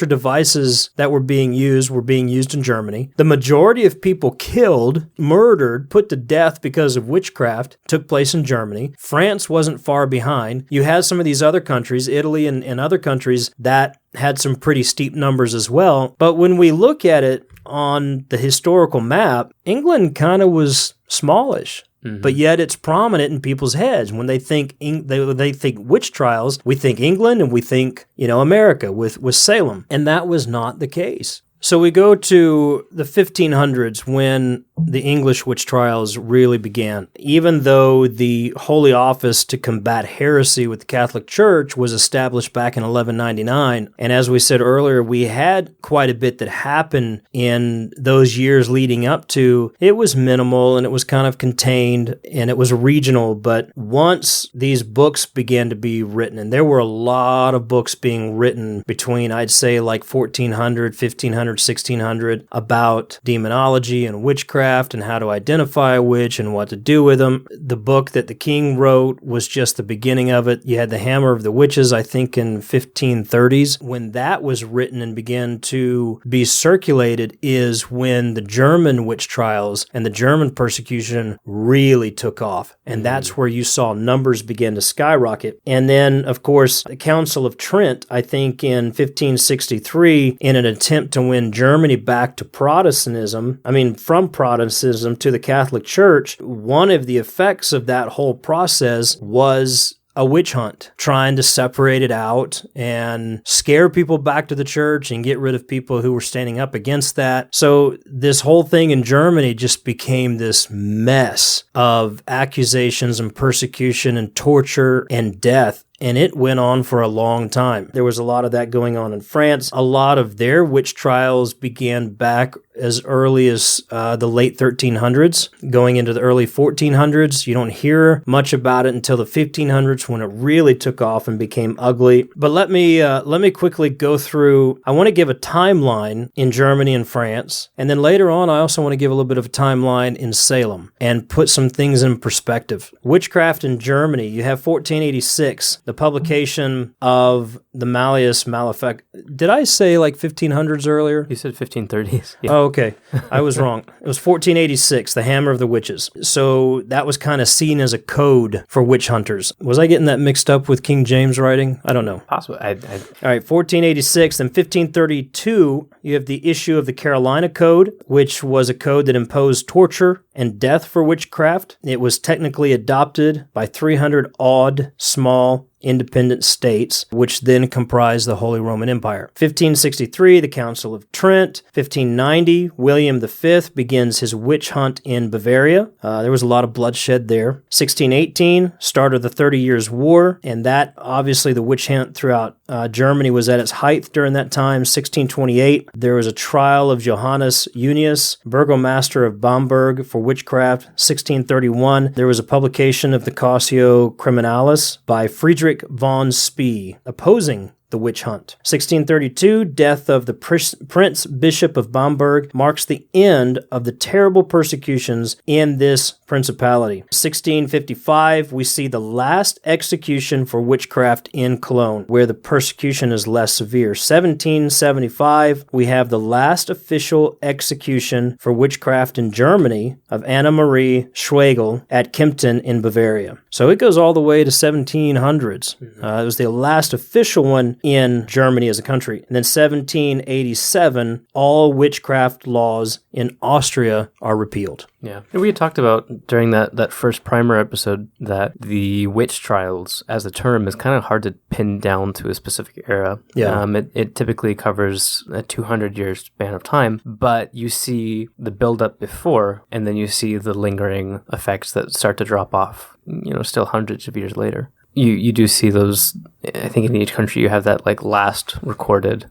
devices that were being used in Germany. The majority of people killed, murdered, put to death because of witchcraft took place in Germany. France wasn't far behind. You had some of these other countries, Italy and other countries, that had some pretty steep numbers as well. But when we look at it on the historical map, England kind of was smallish. Mm-hmm. But yet it's prominent in people's heads. When they think they think witch trials, we think England and we think, America with Salem. And that was not the case. So we go to the 1500s when the English witch trials really began. Even though the Holy Office to combat heresy with the Catholic Church was established back in 1199, and as we said earlier, we had quite a bit that happened in those years leading up to, it was minimal and it was kind of contained and it was regional, but once these books began to be written, and there were a lot of books being written between, I'd say, like 1400, 1500, 1600 about demonology and witchcraft and how to identify a witch and what to do with them. The book that the king wrote was just the beginning of it. You had the Hammer of the Witches, I think, in 1530s. When that was written and began to be circulated is when the German witch trials and the German persecution really took off. And that's where you saw numbers begin to skyrocket. And then, of course, the Council of Trent, I think in 1563, in an attempt to win Germany back to Protestantism, from Protestantism to the Catholic Church, one of the effects of that whole process was a witch hunt, trying to separate it out and scare people back to the church and get rid of people who were standing up against that. So this whole thing in Germany just became this mess of accusations and persecution and torture and death. And it went on for a long time. There was a lot of that going on in France. A lot of their witch trials began back as early as the late 1300s, going into the early 1400s. You don't hear much about it until the 1500s when it really took off and became ugly. But let me quickly go through. I want to give a timeline in Germany and France. And then later on, I also want to give a little bit of a timeline in Salem and put some things in perspective. Witchcraft in Germany, you have 1486. The publication of the Malleus Malefic. Did I say like 1500s earlier? You said 1530s. Yeah. Oh, okay. I was wrong. It was 1486, the Hammer of the Witches. So that was kind of seen as a code for witch hunters. Was I getting that mixed up with King James writing? I don't know. Possibly. All right, 1486. Then 1532, you have the issue of the Carolina Code, which was a code that imposed torture and death for witchcraft. It was technically adopted by 300 odd small independent states, which then comprised the Holy Roman Empire. 1563, the Council of Trent. 1590, William V begins his witch hunt in Bavaria. There was a lot of bloodshed there. 1618, start of the 30 Years' War, and that, obviously, the witch hunt throughout Germany was at its height during that time. 1628, there was a trial of Johannes Junius, burgomaster of Bamberg, for witchcraft. 1631, there was a publication of the Cautio Criminalis by Friedrich von Spee, opposing the witch hunt. 1632, death of the Prince Bishop of Bamberg marks the end of the terrible persecutions in this principality. 1655, we see the last execution for witchcraft in Cologne, where the persecution is less severe. 1775, we have the last official execution for witchcraft in Germany of Anna Marie Schwegel at Kempten in Bavaria. So it goes all the way to 1700s. It was the last official one in Germany as a country. And then 1787, all witchcraft laws in Austria are repealed. Yeah. We had talked about during that first primer episode that the witch trials as a term is kind of hard to pin down to a specific era. Yeah. It typically covers a 200-year span of time, but you see the build-up before, and then you see the lingering effects that start to drop off, still hundreds of years later. You do see those, I think in each country you have that like last recorded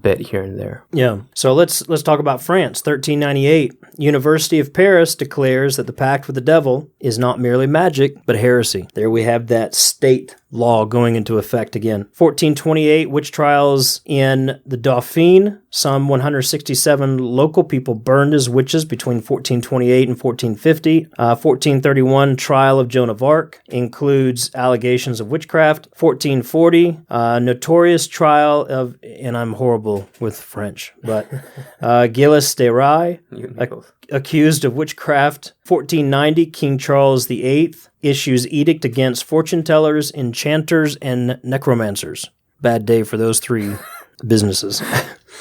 bit here and there. Yeah. So let's talk about France. 1398, University of Paris declares that the pact with the devil is not merely magic, but heresy. There we have that state law going into effect again. 1428, witch trials in the Dauphiné. Some 167 local people burned as witches between 1428 and 1450. 1431, trial of Joan of Arc includes allegations of witchcraft. 1440, notorious trial of, and I'm horrible with French, but Gilles de Rais, accused of witchcraft. 1490, King Charles VIII issues edict against fortune tellers, enchanters, and necromancers. Bad day for those three businesses.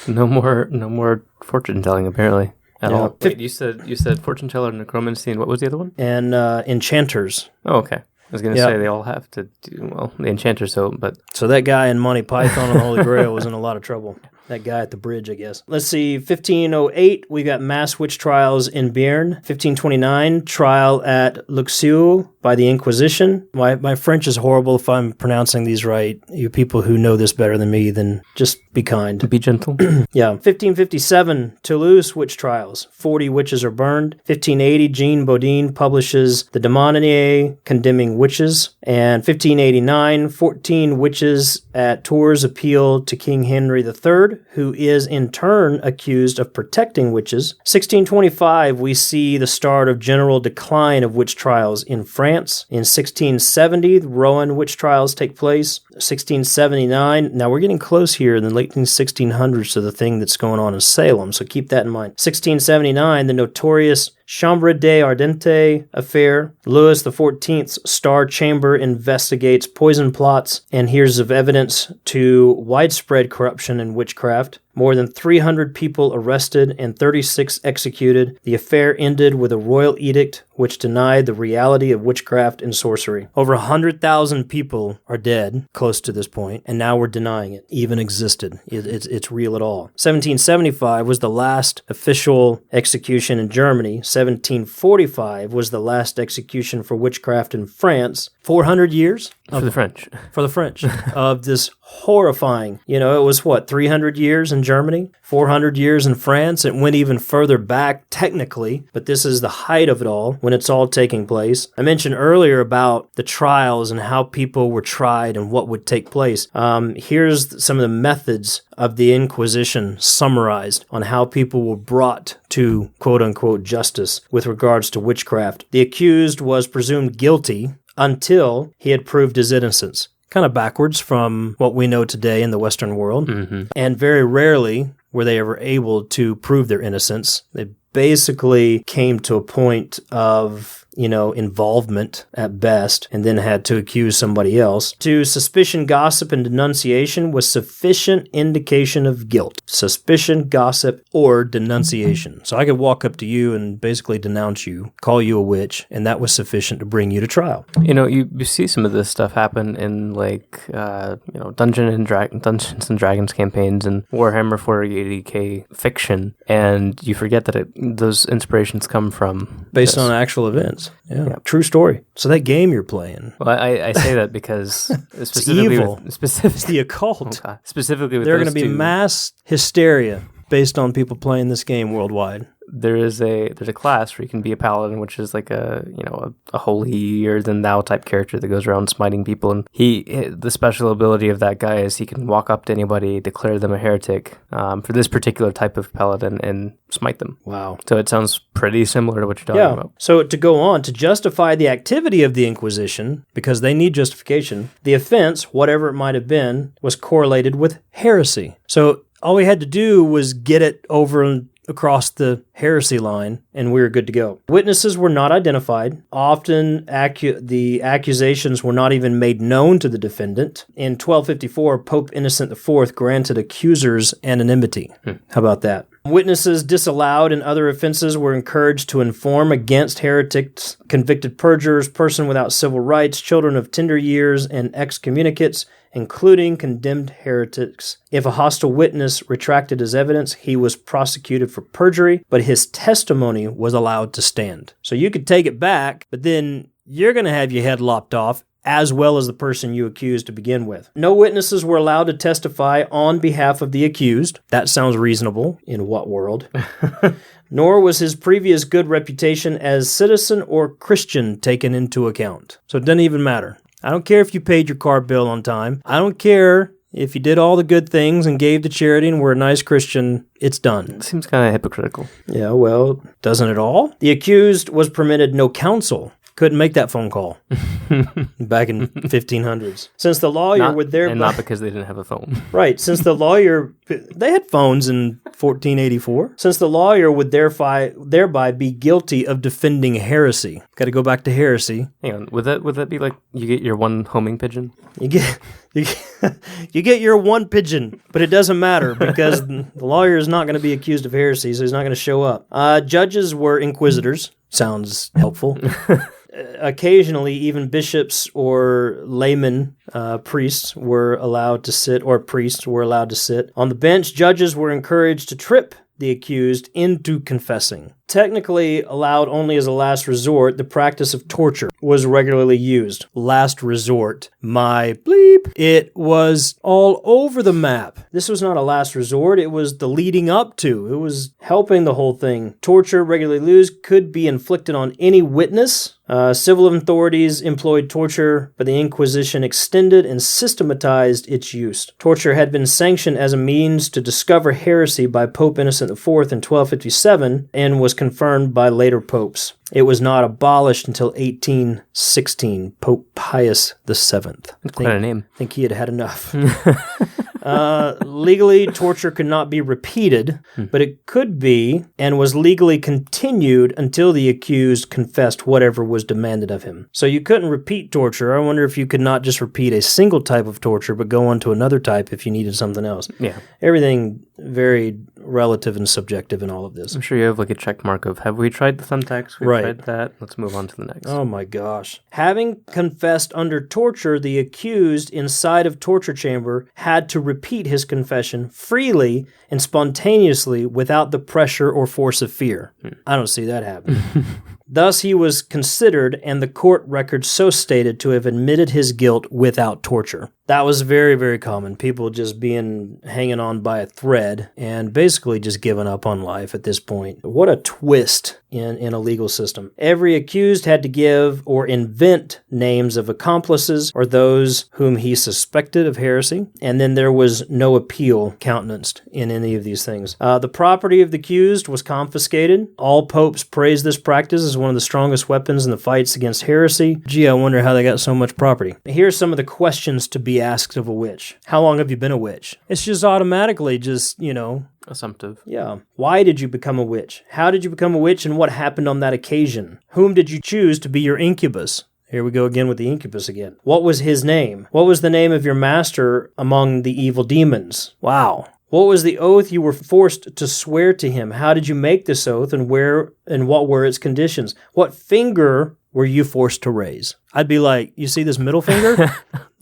No more fortune telling apparently at all. Wait, you said fortune teller, necromancy, and what was the other one? And enchanters. Oh, okay. I was going to say they all have to do, well, the enchanters don't, but... So that guy in Monty Python and the Holy Grail was in a lot of trouble. That guy at the bridge, I guess. Let's see, 1508, we got mass witch trials in Béarn. 1529, trial at Luxeuil by the Inquisition. My French is horrible if I'm pronouncing these right. You people who know this better than me, then just be kind. Be gentle. Yeah. 1557, Toulouse witch trials. 40 witches are burned. 1580, Jean Bodin publishes The Demoniae condemning witches. And 1589, 14 witches at Tours appeal to King Henry III, who is in turn accused of protecting witches. 1625, we see the start of general decline of witch trials in France. In 1670, the Rouen witch trials take place. 1679, now we're getting close here in the late 1600s to the thing that's going on in Salem, so keep that in mind. 1679, the notorious Chambre des Ardentes affair. Louis XIV's Star Chamber investigates poison plots and hears of evidence to widespread corruption and witchcraft. More than 300 people arrested and 36 executed. The affair ended with a royal edict which denied the reality of witchcraft and sorcery. Over 100,000 people are dead close to this point, and now we're denying it even existed. It's real at all. 1775 was the last official execution in Germany. 1745 was the last execution for witchcraft in France. 400 years? For the French. For the French. Of this horrifying, it was 300 years in Germany, 400 years in France. It went even further back technically, but this is the height of it all when it's all taking place. I mentioned earlier about the trials and how people were tried and what would take place. Here's some of the methods of the Inquisition summarized on how people were brought to quote-unquote justice with regards to witchcraft. The accused was presumed guilty until he had proved his innocence. Kind of backwards from what we know today in the Western world. Mm-hmm. And very rarely were they ever able to prove their innocence. They basically came to a point of, involvement at best, and then had to accuse somebody else. To suspicion, gossip, and denunciation was sufficient indication of guilt. Suspicion, gossip, or denunciation. So I could walk up to you and basically denounce you, call you a witch, and that was sufficient to bring you to trial. You see some of this stuff happen in Dungeons and Dragons campaigns and Warhammer 40k fiction, and you forget that those inspirations come from based on actual events. Yeah. True story. So that game you're playing. Well, I say that because specifically it's evil. It's the occult. Specifically with there's going to be mass hysteria based on people playing this game worldwide. There's a class where you can be a paladin, which is like a holier than thou type character that goes around smiting people. And the special ability of that guy is he can walk up to anybody, declare them a heretic for this particular type of paladin, and smite them. Wow. So it sounds pretty similar to what you're talking about. So to go on, to justify the activity of the Inquisition, because they need justification, the offense, whatever it might have been, was correlated with heresy. So all we had to do was get it over and across the heresy line, and we were good to go. Witnesses were not identified. Often, the accusations were not even made known to the defendant. In 1254, Pope Innocent IV granted accusers anonymity. How about that? Witnesses disallowed in other offenses were encouraged to inform against heretics, convicted perjurers, person without civil rights, children of tender years, and excommunicates, including condemned heretics. If a hostile witness retracted his evidence, he was prosecuted for perjury, but his testimony was allowed to stand. So you could take it back, but then you're going to have your head lopped off, as well as the person you accused to begin with. No witnesses were allowed to testify on behalf of the accused. That sounds reasonable. In what world? Nor was his previous good reputation as citizen or Christian taken into account. So it doesn't even matter. I don't care if you paid your car bill on time. I don't care if you did all the good things and gave to charity and were a nice Christian. It's done. It seems kind of hypocritical. Yeah, well, doesn't it all? The accused was permitted no counsel. Couldn't make that phone call back in 1500s. Since the lawyer would thereby... And not because they didn't have a phone. Right. Since the lawyer... They had phones in 1484. Since the lawyer would thereby be guilty of defending heresy. Got to go back to heresy. Hang on. Would that be like you get your one homing pigeon? You get your one pigeon, but it doesn't matter because the lawyer is not going to be accused of heresy, so he's not going to show up. Judges were inquisitors. Sounds helpful. Occasionally, even bishops or laymen, priests were allowed to sit, or priests were allowed to sit. On the bench, judges were encouraged to trip the accused into confessing. Technically allowed only as a last resort, the practice of torture was regularly used. Last resort. My bleep. It was all over the map. This was not a last resort. It was the leading up to. It was helping the whole thing. Torture regularly used could be inflicted on any witness. Civil authorities employed torture, but the Inquisition extended and systematized its use. Torture had been sanctioned as a means to discover heresy by Pope Innocent IV in 1257 and was confirmed by later popes. It was not abolished until 1816, Pope Pius VII. That's quite a name. I think he had had enough. Legally, torture could not be repeated, but it could be and was legally continued until the accused confessed whatever was demanded of him. So you couldn't repeat torture. I wonder if you could not just repeat a single type of torture, but go on to another type if you needed something else. Yeah. Everything very relative and subjective in all of this. I'm sure you have like a check mark of, have we tried the thumbtacks? We've Right. tried that. Let's move on to the next. Oh my gosh. Having confessed under torture, the accused inside of torture chamber had to repeat his confession freely and spontaneously without the pressure or force of fear. I don't see that happening. Thus, he was considered, and the court record so stated, to have admitted his guilt without torture. That was very, very common. People just hanging on by a thread and basically just giving up on life at this point. What a twist in a legal system. Every accused had to give or invent names of accomplices or those whom he suspected of heresy, and then there was no appeal countenanced in any of these things. The property of the accused was confiscated. All popes praised this practice as one of the strongest weapons in the fights against heresy. Gee, I wonder how they got so much property. Here's some of the questions to be asked of a witch. How long have you been a witch? It's just automatically assumptive. Yeah. Why did you become a witch? How did you become a witch, and what happened on that occasion? Whom did you choose to be your incubus? Here we go again with the incubus again. What was his name? What was the name of your master among the evil demons? Wow. What was the oath you were forced to swear to him? How did you make this oath, and where and what were its conditions? What finger were you forced to raise? I'd be like, you see this middle finger?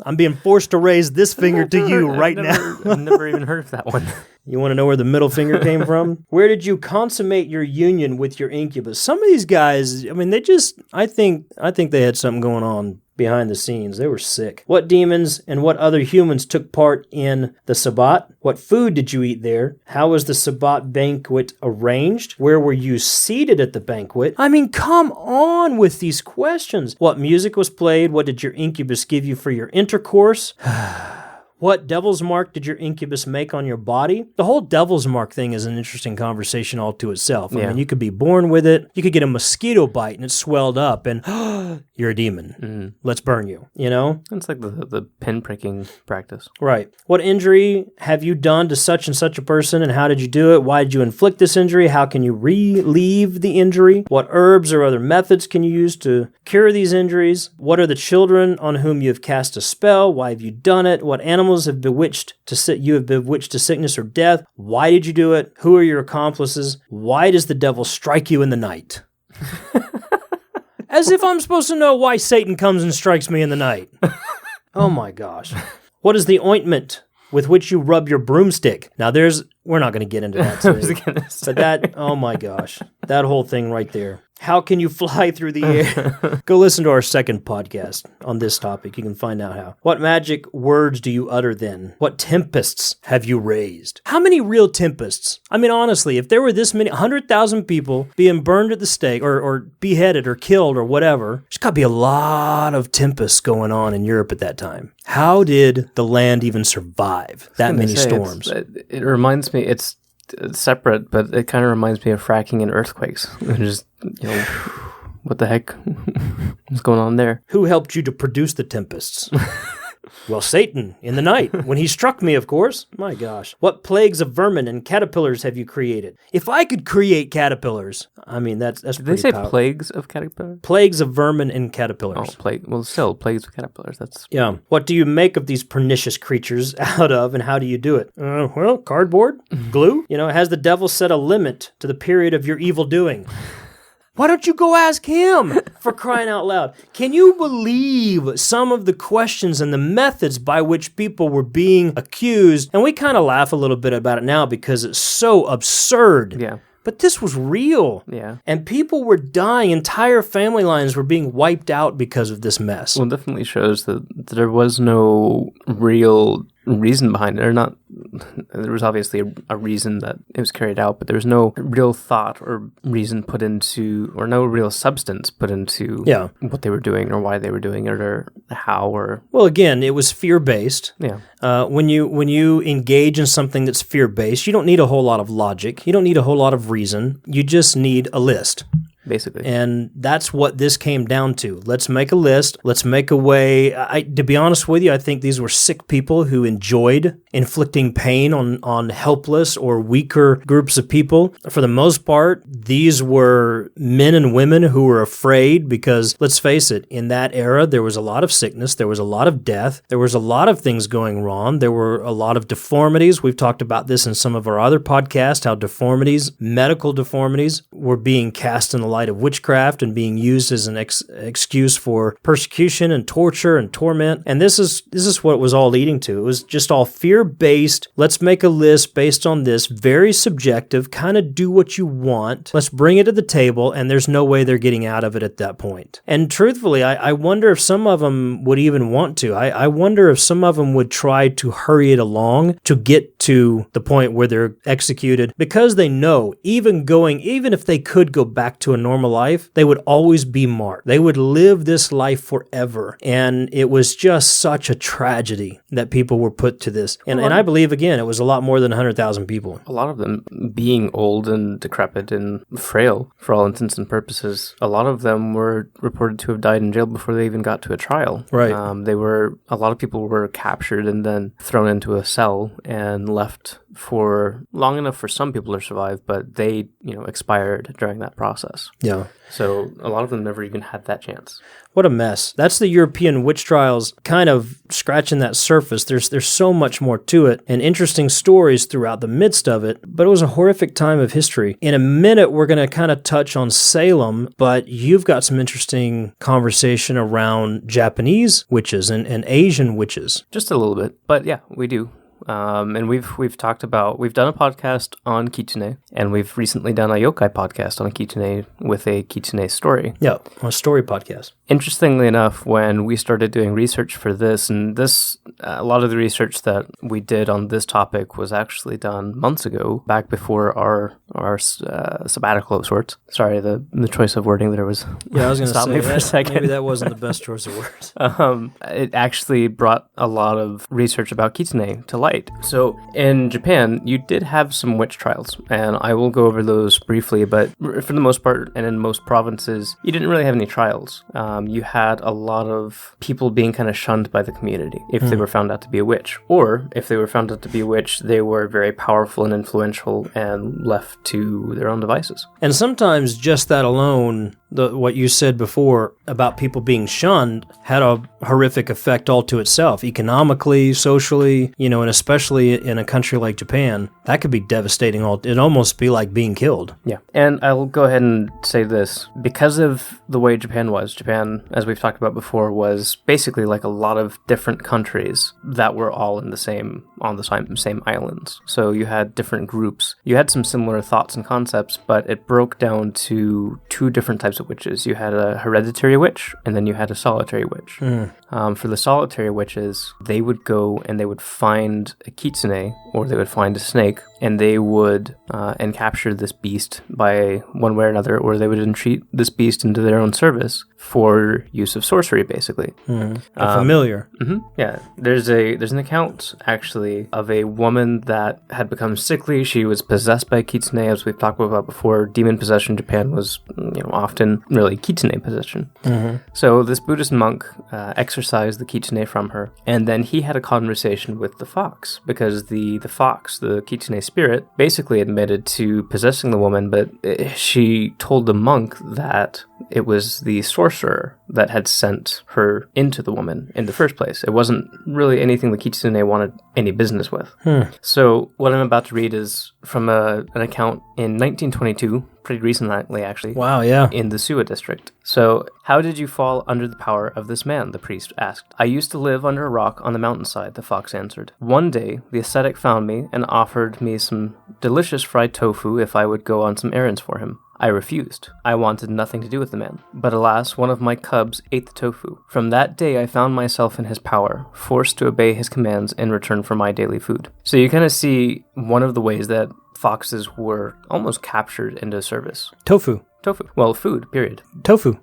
I'm being forced to raise this finger to you right now. I've never even heard of that one. You want to know where the middle finger came from? Where did you consummate your union with your incubus? Some of these guys, I mean, I think they had something going on behind the scenes. They were sick. What demons and what other humans took part in the Sabbat? What food did you eat there? How was the Sabbat banquet arranged? Where were you seated at the banquet? I mean, come on with these questions. What music was played? What did your incubus give you for your intercourse? What devil's mark did your incubus make on your body? The whole devil's mark thing is an interesting conversation all to itself. I mean, you could be born with it. You could get a mosquito bite and it swelled up and you're a demon. Mm-hmm. Let's burn you, you know? It's like the pin-pricking practice. Right. What injury have you done to such and such a person and how did you do it? Why did you inflict this injury? How can you relieve the injury? What herbs or other methods can you use to cure these injuries? What are the children on whom you have cast a spell? Why have you done it? What animals have bewitched to sickness or death? Why did you do it? Who are your accomplices? Why does the devil strike you in the night? As if I'm supposed to know why Satan comes and strikes me in the night. Oh my gosh. What is the ointment with which you rub your broomstick? Now we're not going to get into that today. But that, oh my gosh, that whole thing right there. How can you fly through the air? Go listen to our second podcast on this topic. You can find out how. What magic words do you utter then? What tempests have you raised? How many real tempests? I mean, honestly, if there were this many, 100,000 people being burned at the stake or beheaded or killed or whatever, there's got to be a lot of tempests going on in Europe at that time. How did the land even survive that many storms? It reminds me, it's separate, but it kind of reminds me of fracking and earthquakes. Just, what the heck? What's going on there? Who helped you to produce the tempests? Well, Satan, in the night, when he struck me, of course. My gosh. What plagues of vermin and caterpillars have you created? If I could create caterpillars, I mean, that's Did pretty they say powerful. plagues of caterpillars? Plagues of vermin and caterpillars. Oh, plague. Well, still, plagues of caterpillars. That's... Yeah. What do you make of these pernicious creatures out of, and how do you do it? Well, cardboard, glue. Has the devil set a limit to the period of your evil doing? Why don't you go ask him, for crying out loud? Can you believe some of the questions and the methods by which people were being accused? And we kind of laugh a little bit about it now because it's so absurd. Yeah. But this was real. Yeah. And people were dying. Entire family lines were being wiped out because of this mess. Well, it definitely shows that there was no real reason behind it, or not. There was obviously a reason that it was carried out, but there was no real thought or reason put into, or no real substance put into what they were doing or why they were doing it or how or... Well, again, it was fear-based. Yeah. When you engage in something that's fear-based, you don't need a whole lot of logic. You don't need a whole lot of reason. You just need a list. Basically. And that's what this came down to. Let's make a list. Let's make a way. To be honest with you, I think these were sick people who enjoyed inflicting pain on helpless or weaker groups of people. For the most part, these were men and women who were afraid because, let's face it, in that era, there was a lot of sickness. There was a lot of death. There was a lot of things going wrong. There were a lot of deformities. We've talked about this in some of our other podcasts, how deformities, medical deformities, were being cast in the light of witchcraft and being used as an excuse for persecution and torture and torment. And this is what it was all leading to. It was just all fear-based. Let's make a list based on this, very subjective, kind of do what you want. Let's bring it to the table, and there's no way they're getting out of it at that point. And truthfully, I wonder if some of them would even want to. I wonder if some of them would try to hurry it along to get to the point where they're executed, because they know even if they could go back to a normal life, they would always be marked. They would live this life forever. And it was just such a tragedy that people were put to this. And I believe, again, it was a lot more than 100,000 people. A lot of them being old and decrepit and frail, for all intents and purposes. A lot of them were reported to have died in jail before they even got to a trial. Right. A lot of people were captured and then thrown into a cell and left for long enough for some people to survive, but they, expired during that process. Yeah. So a lot of them never even had that chance. What a mess. That's the European witch trials kind of scratching that surface. There's so much more to it and interesting stories throughout the midst of it, but it was a horrific time of history. In a minute, we're going to kind of touch on Salem, but you've got some interesting conversation around Japanese witches and Asian witches. Just a little bit, but yeah, we do. And we've done a podcast on kitsune, and we've recently done a yokai podcast on a kitsune with a kitsune story. Yeah, a story podcast. Interestingly enough, when we started doing research for this, and a lot of the research that we did on this topic was actually done months ago, back before our sabbatical of sorts. Sorry, the choice of wording there was. Yeah, I was going to stop say me for a second. Maybe that wasn't the best choice of words. It actually brought a lot of research about kitsune to light. So in Japan, you did have some witch trials, and I will go over those briefly, but for the most part, and in most provinces, you didn't really have any trials. You had a lot of people being kind of shunned by the community if they were found out to be a witch. Or if they were found out to be a witch, they were very powerful and influential and left to their own devices. And sometimes just that alone, what you said before about people being shunned had a horrific effect all to itself, economically, socially, and especially in a country like Japan, that could be devastating. It'd almost be like being killed. Yeah. And I'll go ahead and say this. Because of the way Japan, as we've talked about before, was basically like a lot of different countries that were all on the same islands. So you had different groups. You had some similar thoughts and concepts, but it broke down to two different types of witches. You had a hereditary witch, and then you had a solitary witch. For the solitary witches, they would go and they would find a kitsune, or they would find a snake, and they would capture this beast by one way or another, or they would entreat this beast into their own service for use of sorcery, basically. Familiar. Yeah. There's an account, actually, of a woman that had become sickly. She was possessed by kitsune, as we've talked about before. Demon possession in Japan was, often really kitsune possession. So this Buddhist monk exorcised the kitsune from her, and then he had a conversation with the fox, because the fox, the kitsune spirit, basically admitted to possessing the woman, but she told the monk that it was the sorcerer that had sent her into the woman in the first place. It wasn't really anything the kitsune wanted any business with. So what I'm about to read is from an account in 1922, pretty recently actually. Wow, yeah. In the Suwa district. So, how did you fall under the power of this man? The priest asked. I used to live under a rock on the mountainside, the fox answered. One day, the ascetic found me and offered me some delicious fried tofu if I would go on some errands for him. I refused. I wanted nothing to do with the man. But alas, one of my cubs ate the tofu. From that day, I found myself in his power, forced to obey his commands in return for my daily food. So you kind of see one of the ways that foxes were almost captured into service. Tofu. Well, food, period. Tofu.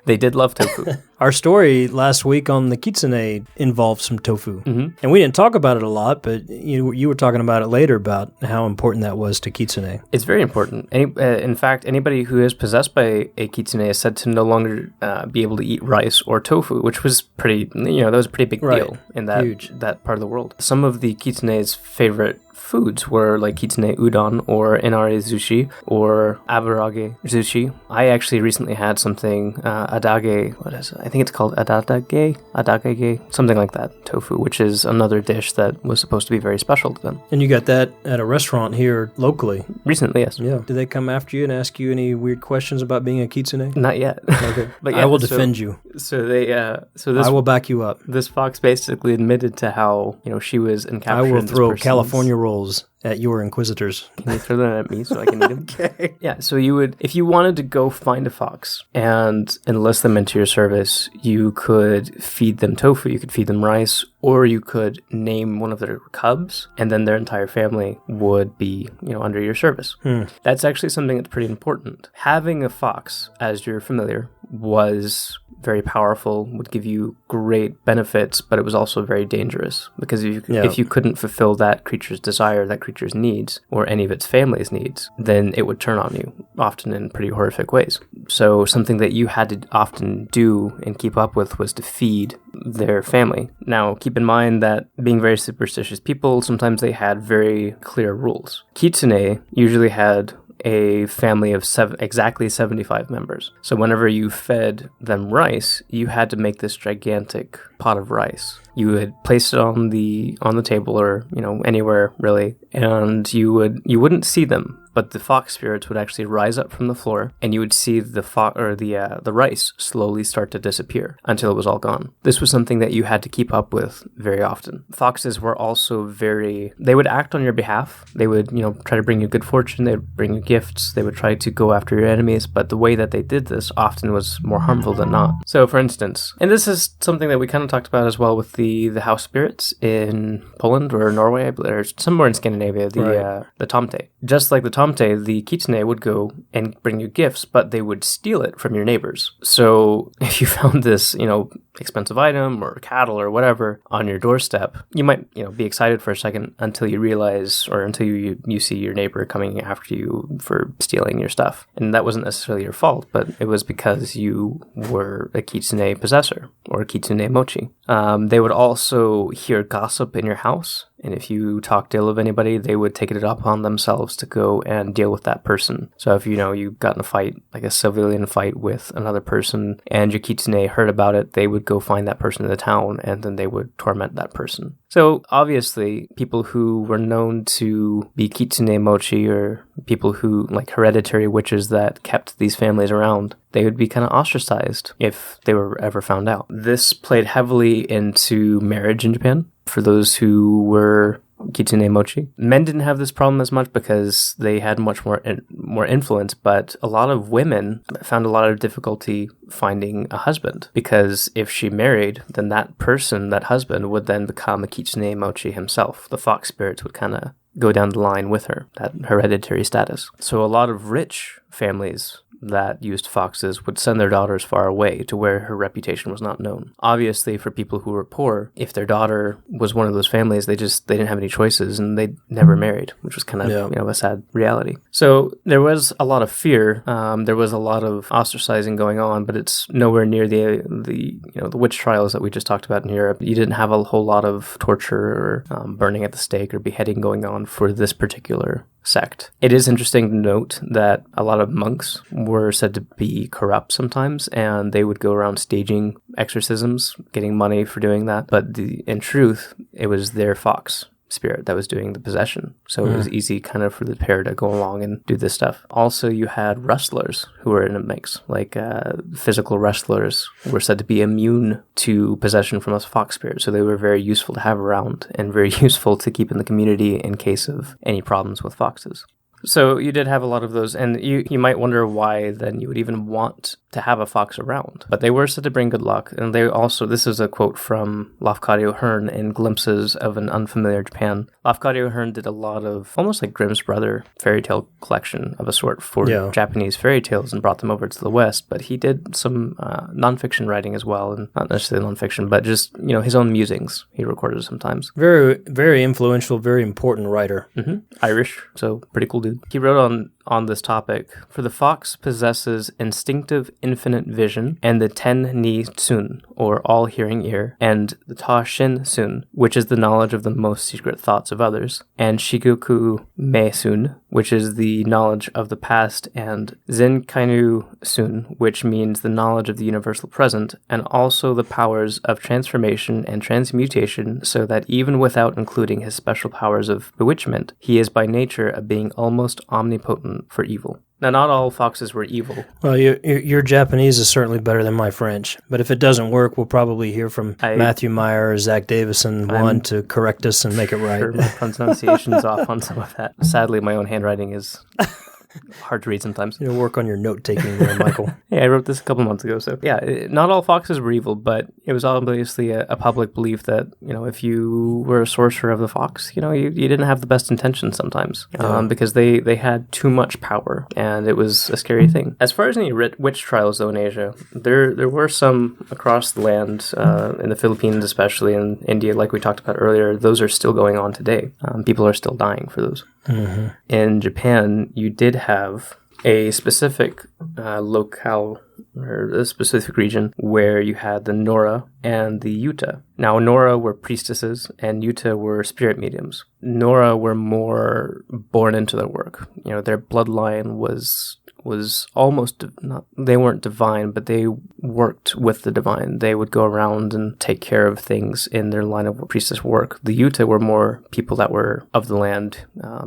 They did love tofu. Our story last week on the kitsune involved some tofu. And we didn't talk about it a lot, but you were talking about it later about how important that was to kitsune. It's very important. In fact, anybody who is possessed by a kitsune is said to no longer be able to eat rice or tofu, which was pretty, that was a pretty big deal in that part of the world. Some of the kitsune's favorite foods were like kitsune udon or inari sushi or aburage sushi. I actually recently had something, adage, what is it? I think it's called adage, something like that, tofu, which is another dish that was supposed to be very special to them. And you got that at a restaurant here locally? Recently, yes. Yeah. Did they come after you and ask you any weird questions about being a kitsune? Not yet. Okay. But yeah, I will defend you. So this, I will back you up. This fox basically admitted to how, she was encaptured. I will throw California rolls at your inquisitors. Can you throw them at me so I can eat them? Okay. Yeah, so you would, if you wanted to go find a fox and enlist them into your service, you could feed them tofu, you could feed them rice, or you could name one of their cubs, and then their entire family would be, under your service. That's actually something that's pretty important. Having a fox, as you're familiar, was very powerful, would give you great benefits, but it was also very dangerous, because if you couldn't fulfill that creature's desire, that creature's needs, or any of its family's needs, then it would turn on you, often in pretty horrific ways. So something that you had to often do and keep up with was to feed their family. Now, keep in mind that being very superstitious people, sometimes they had very clear rules. Kitsune usually had a family of exactly 75 members. So whenever you fed them rice, you had to make this gigantic pot of rice. You would place it on the table, or anywhere really, and you wouldn't see them but the fox spirits would actually rise up from the floor, and you would see the rice slowly start to disappear until it was all gone. This was something that you had to keep up with very often. Foxes were also they would act on your behalf. They would, try to bring you good fortune. They would bring you gifts. They would try to go after your enemies, but the way that they did this often was more harmful than not. So, for instance, and this is something that we kind of talked about as well with the house spirits in Poland or Norway, or somewhere in Scandinavia, the tomte. Just like the tomte, the kitsune would go and bring you gifts, but they would steal it from your neighbors. So if you found this, expensive item or cattle or whatever on your doorstep, you might, be excited for a second until you realize, or until you see your neighbor coming after you for stealing your stuff. And that wasn't necessarily your fault, but it was because you were a kitsune possessor or a kitsune mochi. They would also hear gossip in your house. And if you talked ill of anybody, they would take it upon themselves to go and deal with that person. So if you got in a fight, like a civilian fight with another person, and your kitsune heard about it, they would go find that person in the town, and then they would torment that person. So obviously, people who were known to be kitsune mochi, or people who, like hereditary witches that kept these families around, they would be kind of ostracized if they were ever found out. This played heavily into marriage in Japan for those who were kitsune mochi. Men didn't have this problem as much because they had much more influence, but a lot of women found a lot of difficulty finding a husband, because if she married, then that husband would then become a kitsune mochi himself. The fox spirits would kind of go down the line with her, that hereditary status. So a lot of rich families that used foxes would send their daughters far away to where her reputation was not known. Obviously, for people who were poor, if their daughter was one of those families, they didn't have any choices, and they never married, which was kind of a sad reality. So there was a lot of fear. There was a lot of ostracizing going on, but it's nowhere near the witch trials that we just talked about in Europe. You didn't have a whole lot of torture or burning at the stake or beheading going on for this particular sect. It is interesting to note that a lot of monks were said to be corrupt sometimes, and they would go around staging exorcisms, getting money for doing that. But in truth, it was their fox spirit that was doing the possession. So it was easy kind of for the pair to go along and do this stuff. Also, you had wrestlers who were in a mix. Like physical wrestlers were said to be immune to possession from a fox spirit. So they were very useful to have around and very useful to keep in the community in case of any problems with foxes. So you did have a lot of those, and you might wonder why then you would even want to have a fox around. But they were said to bring good luck, and they also, this is a quote from Lafcadio Hearn in Glimpses of an Unfamiliar Japan. Lafcadio Hearn did a lot of almost like Grimm's Brother fairy tale collection of a sort for Japanese fairy tales and brought them over to the West, but he did some nonfiction writing as well, and not necessarily nonfiction, but just, his own musings he recorded sometimes. Very, very influential, very important writer. Irish, so pretty cool dude. He wrote on this topic, for the fox possesses instinctive infinite vision, and the ten ni tsun, or all-hearing ear, and the ta shin tsun, which is the knowledge of the most secret thoughts of others, and shigoku me tsun, which is the knowledge of the past, and zen kainu tsun, which means the knowledge of the universal present, and also the powers of transformation and transmutation, so that even without including his special powers of bewitchment, he is by nature a being almost omnipotent for evil. Now, not all foxes were evil. Well, your Japanese is certainly better than my French. But if it doesn't work, we'll probably hear from Matthew Meyer or Zach Davison to correct us and make it right. Sure, my pronunciation's off on some of that. Sadly, my own handwriting is hard to read sometimes. You work on your note-taking there, Michael. Yeah, I wrote this a couple months ago. So, yeah, not all foxes were evil, but it was obviously a public belief that, if you were a sorcerer of the fox, you didn't have the best intentions sometimes because they had too much power, and it was a scary thing. As far as any witch trials, though, in Asia, there were some across the land, in the Philippines especially, in India, like we talked about earlier. Those are still going on today. People are still dying for those. Mm-hmm. In Japan, you did have a specific locale or a specific region where you had the Nora and the Yuta. Now, Nora were priestesses and Yuta were spirit mediums. Nora were more born into their work. Their bloodline was was almost not, they weren't divine, but they worked with the divine. They would go around and take care of things in their line of priestess work. The Utah were more people that were of the land,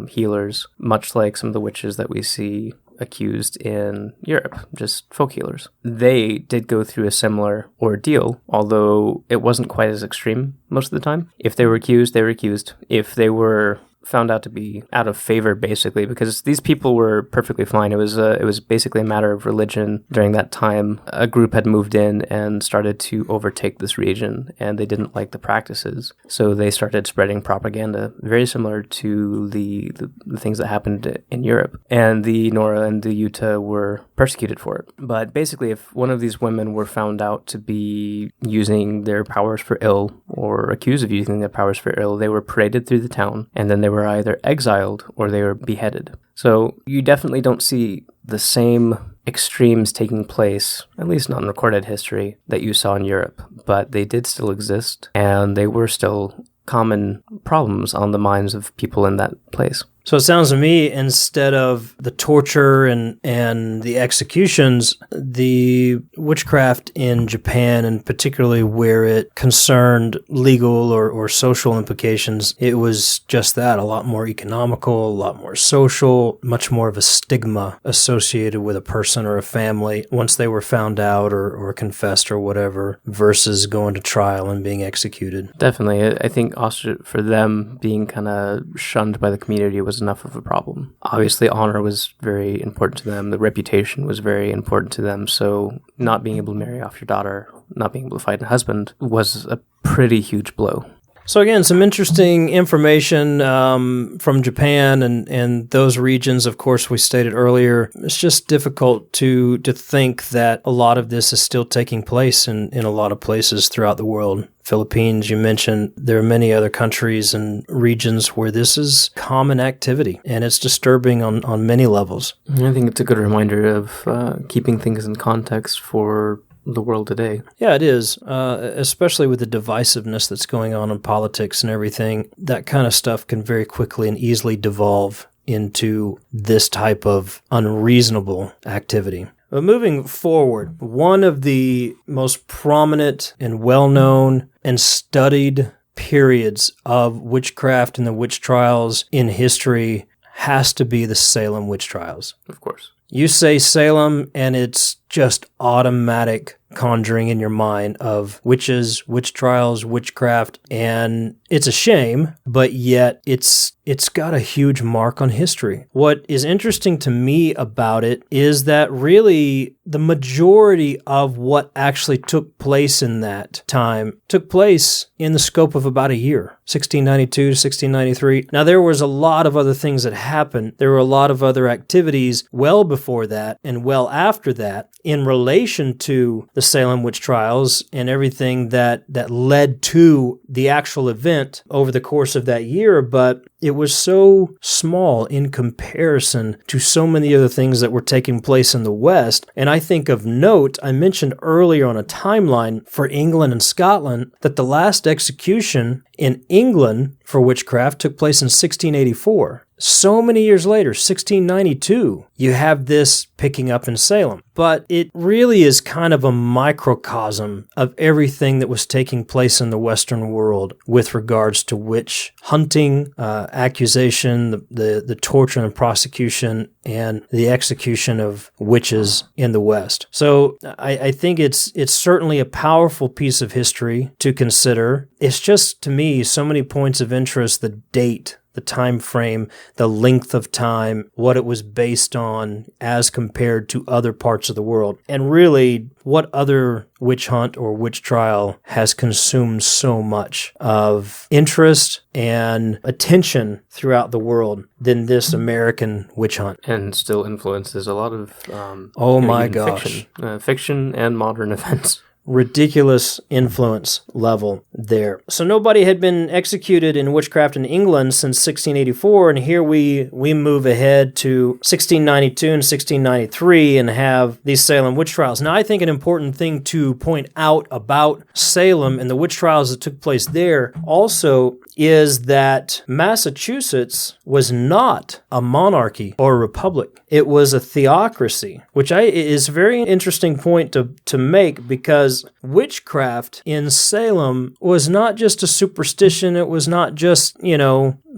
healers, much like some of the witches that we see accused in Europe, just folk healers. They did go through a similar ordeal, although it wasn't quite as extreme most of the time. If they were accused, they were accused. If they were found out to be out of favor, basically, because these people were perfectly fine. It was basically a matter of religion. During that time, a group had moved in and started to overtake this region, and they didn't like the practices. So they started spreading propaganda, very similar to the things that happened in Europe. And the Nora and the Utah were persecuted for it. But basically, if one of these women were found out to be using their powers for ill, or accused of using their powers for ill, they were paraded through the town, and then they were either exiled or they were beheaded. So you definitely don't see the same extremes taking place, at least not in recorded history, that you saw in Europe. But they did still exist, and they were still common problems on the minds of people in that place. So it sounds to me, instead of the torture and the executions, the witchcraft in Japan, and particularly where it concerned legal or social implications, it was just that, a lot more economical, a lot more social, much more of a stigma associated with a person or a family once they were found out or confessed or whatever, versus going to trial and being executed. Definitely. I think also for them, being kind of shunned by the community was enough of a problem. Obviously, honor was very important to them. The reputation was very important to them. So not being able to marry off your daughter, not being able to find a husband was a pretty huge blow. So again, some interesting information from Japan and those regions. Of course, we stated earlier, it's just difficult to think that a lot of this is still taking place in a lot of places throughout the world. Philippines, you mentioned, there are many other countries and regions where this is common activity, and it's disturbing on many levels. I think it's a good reminder of keeping things in context for the world today. Yeah, it is, especially with the divisiveness that's going on in politics and everything. That kind of stuff can very quickly and easily devolve into this type of unreasonable activity. But moving forward, one of the most prominent and well-known and studied periods of witchcraft and the witch trials in history has to be the Salem Witch Trials. Of course. You say Salem, and it's just automatic conjuring in your mind of witches, witch trials, witchcraft, and it's a shame, but yet it's got a huge mark on history. What is interesting to me about it is that really the majority of what actually took place in that time took place in the scope of about a year, 1692 to 1693. Now, there was a lot of other things that happened. There were a lot of other activities well before that and well after that in relation to the Salem Witch Trials and everything that led to the actual event over the course of that year, but it was so small in comparison to so many other things that were taking place in the West. And I think of note, I mentioned earlier on a timeline for England and Scotland that the last execution in England for witchcraft took place in 1684. So many years later, 1692, you have this picking up in Salem. But it really is kind of a microcosm of everything that was taking place in the Western world with regards to witch hunting, accusation, the torture and prosecution, and the execution of witches in the West. So I think it's certainly a powerful piece of history to consider. It's just, to me, so many points of interest, the date, the time frame, the length of time, what it was based on as compared to other parts of the world. And really, what other witch hunt or witch trial has consumed so much of interest and attention throughout the world than this American witch hunt? And still influences a lot of oh my gosh. fiction and modern events. ridiculous influence level there. So nobody had been executed in witchcraft in England since 1684, and here we move ahead to 1692 and 1693 and have these Salem witch trials. Now, I think an important thing to point out about Salem and the witch trials that took place there also is that Massachusetts was not a monarchy or a republic. It was a theocracy, which is a very interesting point to make, because witchcraft in Salem was not just a superstition. It was not just,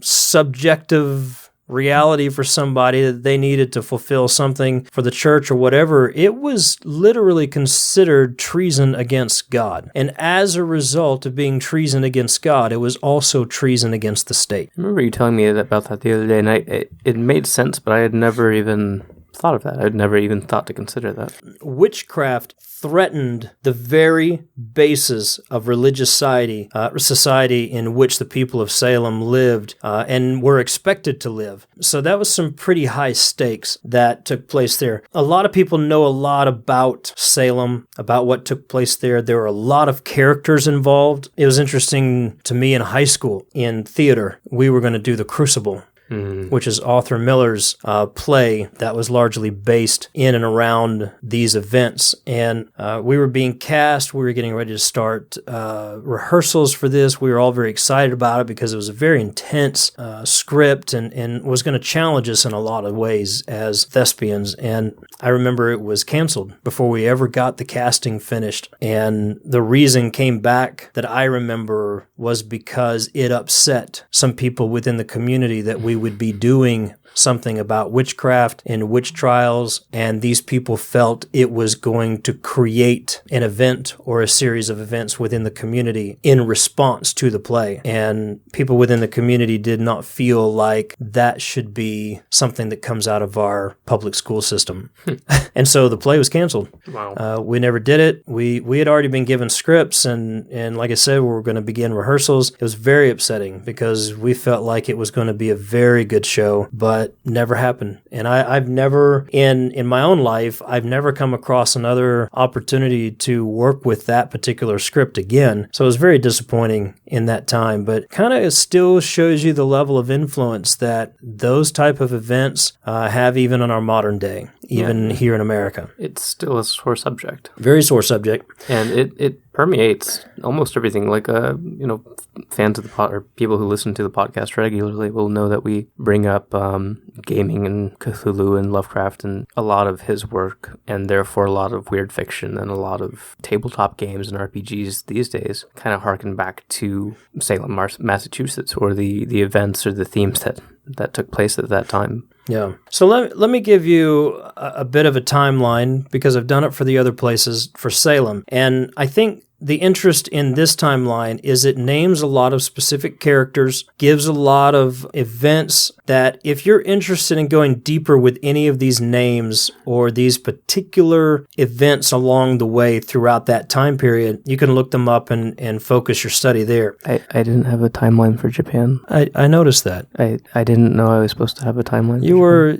subjective reality for somebody that they needed to fulfill something for the church or whatever. It was literally considered treason against God. And as a result of being treason against God, it was also treason against the state. I remember you telling me about that the other day, and it made sense, but I had never even thought of that. I'd never even thought to consider that. Witchcraft threatened the very basis of religious society in which the people of Salem lived and were expected to live. So that was some pretty high stakes that took place there. A lot of people know a lot about Salem, about what took place there. There were a lot of characters involved. It was interesting to me in high school, in theater, we were going to do The Crucible, which is Arthur Miller's play that was largely based in and around these events. And we were being cast. We were getting ready to start rehearsals for this. We were all very excited about it because it was a very intense script and was going to challenge us in a lot of ways as thespians. And I remember it was canceled before we ever got the casting finished. And the reason came back that I remember was because it upset some people within the community that we would be doing something about witchcraft and witch trials, and these people felt it was going to create an event or a series of events within the community in response to the play. And people within the community did not feel like that should be something that comes out of our public school system. And so the play was canceled. Wow. We never did it. We had already been given scripts, and like I said, we were going to begin rehearsals. It was very upsetting because we felt like it was going to be a very good show, but never happened. And I've never, in my own life, I've never come across another opportunity to work with that particular script again. So it was very disappointing in that time, but kind of still shows you the level of influence that those type of events have even in our modern day, even here in America. It's still a sore subject. Very sore subject. And it permeates almost everything. Like, fans of the pod, or people who listen to the podcast regularly will know that we bring up gaming and Cthulhu and Lovecraft and a lot of his work, and therefore a lot of weird fiction and a lot of tabletop games and RPGs these days kind of harken back to Salem, Massachusetts, or the events or the themes that took place at that time. Yeah. So let me give you a bit of a timeline, because I've done it for the other places for Salem. And I think the interest in this timeline is it names a lot of specific characters, gives a lot of events that if you're interested in going deeper with any of these names or these particular events along the way throughout that time period, you can look them up and focus your study there. I didn't have a timeline for Japan. I noticed that. I didn't know I was supposed to have a timeline. You were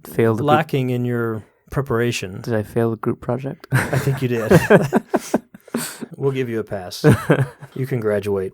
fail lacking in your preparation. Did I fail the group project? I think you did. We'll give you a pass. You can graduate.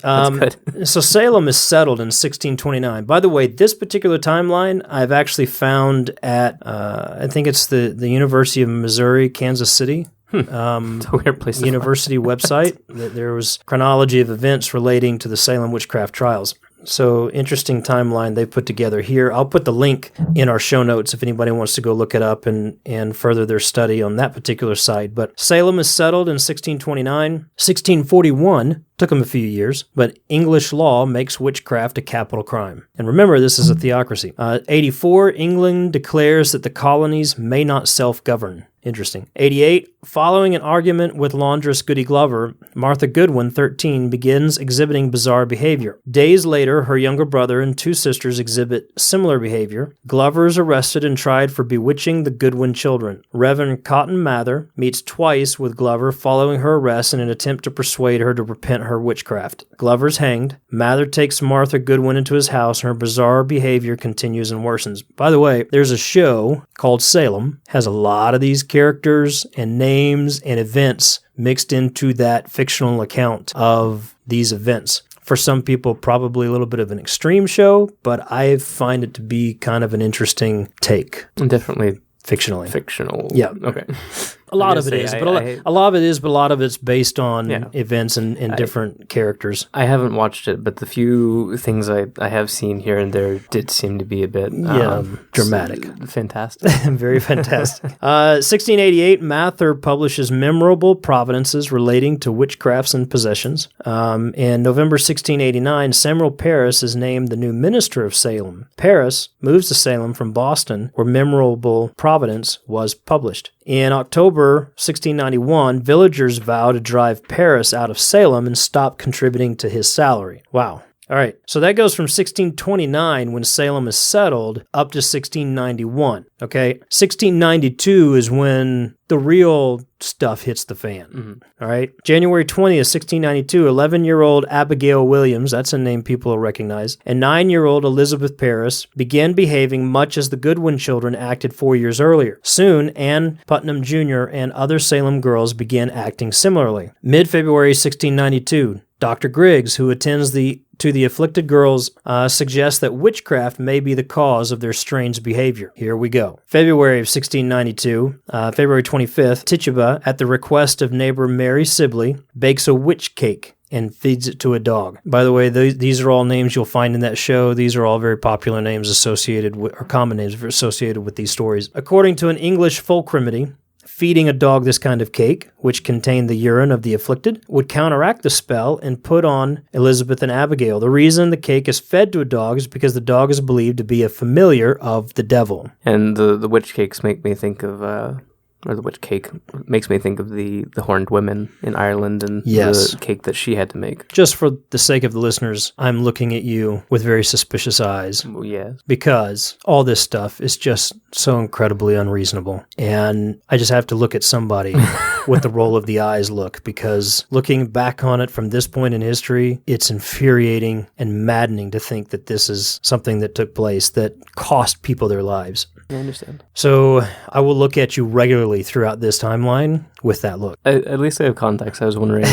That's good. So Salem is settled in 1629. By the way, this particular timeline I've actually found at, I think it's the University of Missouri, Kansas City. It's a weird place. University website. There was chronology of events relating to the Salem Witchcraft trials. So interesting timeline they put together here. I'll put the link in our show notes if anybody wants to go look it up and further their study on that particular site. But Salem is settled in 1629. 1641 took them a few years, but English law makes witchcraft a capital crime. And remember, this is a theocracy. 84, England declares that the colonies may not self-govern. Interesting. 88, following an argument with laundress Goody Glover, Martha Goodwin, 13, begins exhibiting bizarre behavior. Days later, her younger brother and two sisters exhibit similar behavior. Glover is arrested and tried for bewitching the Goodwin children. Reverend Cotton Mather meets twice with Glover following her arrest in an attempt to persuade her to repent her witchcraft. Glover's hanged. Mather takes Martha Goodwin into his house, and her bizarre behavior continues and worsens. By the way, there's a show called Salem, has a lot of these characters and names and events mixed into that fictional account of these events. For some people, probably a little bit of an extreme show, but I find it to be kind of an interesting take. Definitely fictionally. Fictional. Yeah. Okay. A lot of it is, but a lot of it is, but a lot of it's based on events and different characters. I haven't watched it, but the few things I have seen here and there did seem to be a bit dramatic. Fantastic. Very fantastic. 1688, Mather publishes memorable providences relating to witchcrafts and possessions. In November 1689, Samuel Parris is named the new minister of Salem. Parris moves to Salem from Boston, where memorable providence was published. In October 1691, villagers vow to drive Parris out of Salem and stop contributing to his salary. Wow. All right, so that goes from 1629, when Salem is settled, up to 1691, okay? 1692 is when the real stuff hits the fan, all right? January 20th, 1692, 11-year-old Abigail Williams, that's a name people will recognize, and 9-year-old Elizabeth Parris began behaving much as the Goodwin children acted 4 years earlier. Soon, Ann Putnam Jr. and other Salem girls began acting similarly. Mid-February 1692, Dr. Griggs, who attends to the afflicted girls, suggests that witchcraft may be the cause of their strange behavior. Here we go. February of 1692, February 25th, Tituba, at the request of neighbor Mary Sibley, bakes a witch cake and feeds it to a dog. By the way, these are all names you'll find in that show. These are all very popular names associated with, or common names associated with these stories. According to an English folk remedy, feeding a dog this kind of cake, which contained the urine of the afflicted, would counteract the spell and put on Elizabeth and Abigail. The reason the cake is fed to a dog is because the dog is believed to be a familiar of the devil. And the witch cakes make me think of... or the witch cake makes me think of the horned women in Ireland and the cake that she had to make. Just for the sake of the listeners, I'm looking at you with very suspicious eyes. Well, yes. Because all this stuff is just so incredibly unreasonable. And I just have to look at somebody with the roll of the eyes look, because looking back on it from this point in history, it's infuriating and maddening to think that this is something that took place that cost people their lives. I understand. So I will look at you regularly throughout this timeline with that look. At least I have context. I was wondering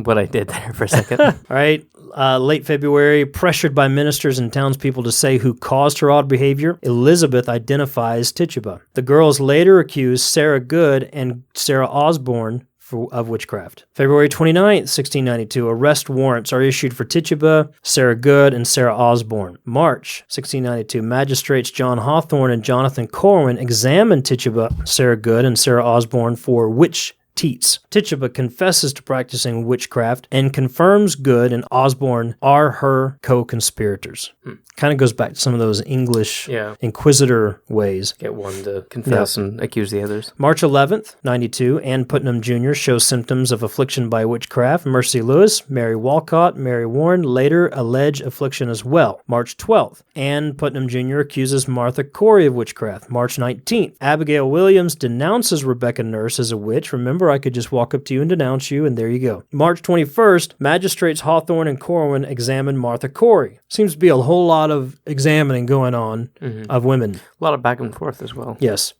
what I did there for a second. All right. Late February, pressured by ministers and townspeople to say who caused her odd behavior, Elizabeth identifies Tituba. The girls later accuse Sarah Good and Sarah Osborne of witchcraft. February 29th, 1692, arrest warrants are issued for Tituba, Sarah Good, and Sarah Osborne. March 1692, magistrates John Hawthorne and Jonathan Corwin examine Tituba, Sarah Good, and Sarah Osborne for witch teats. Tituba confesses to practicing witchcraft and confirms Good and Osborne are her co-conspirators. Kind of goes back to some of those English inquisitor ways. Get one to confess and accuse the others. March 11th, 92, Ann Putnam Jr. shows symptoms of affliction by witchcraft. Mercy Lewis, Mary Walcott, Mary Warren later allege affliction as well. March 12th, Ann Putnam Jr. accuses Martha Corey of witchcraft. March 19th, Abigail Williams denounces Rebecca Nurse as a witch. Remember, I could just walk up to you and denounce you, and there you go. March 21st, magistrates Hawthorne and Corwin examine Martha Corey. Seems to be a whole lot of examining going on of women. A lot of back and forth as well. Yes.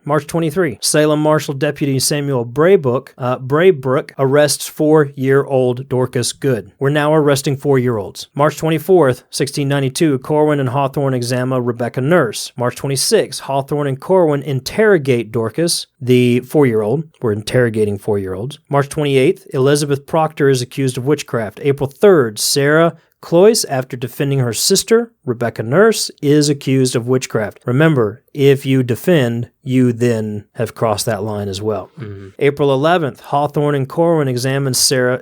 March 23, Salem Marshal Deputy Samuel Braybrook arrests 4-year-old Dorcas Good. We're now arresting 4-year-olds. March 24th, 1692, Corwin and Hawthorne examine Rebecca Nurse. March 26th, Hawthorne and Corwin interrogate Dorcas, the 4-year-old. We're interrogating 4-year-olds. March 28th, Elizabeth Proctor is accused of witchcraft. April 3rd, Sarah Cloyce, after defending her sister, Rebecca Nurse, is accused of witchcraft. Remember, if you defend, you then have crossed that line as well. April 11th, Hawthorne and Corwin examine Sarah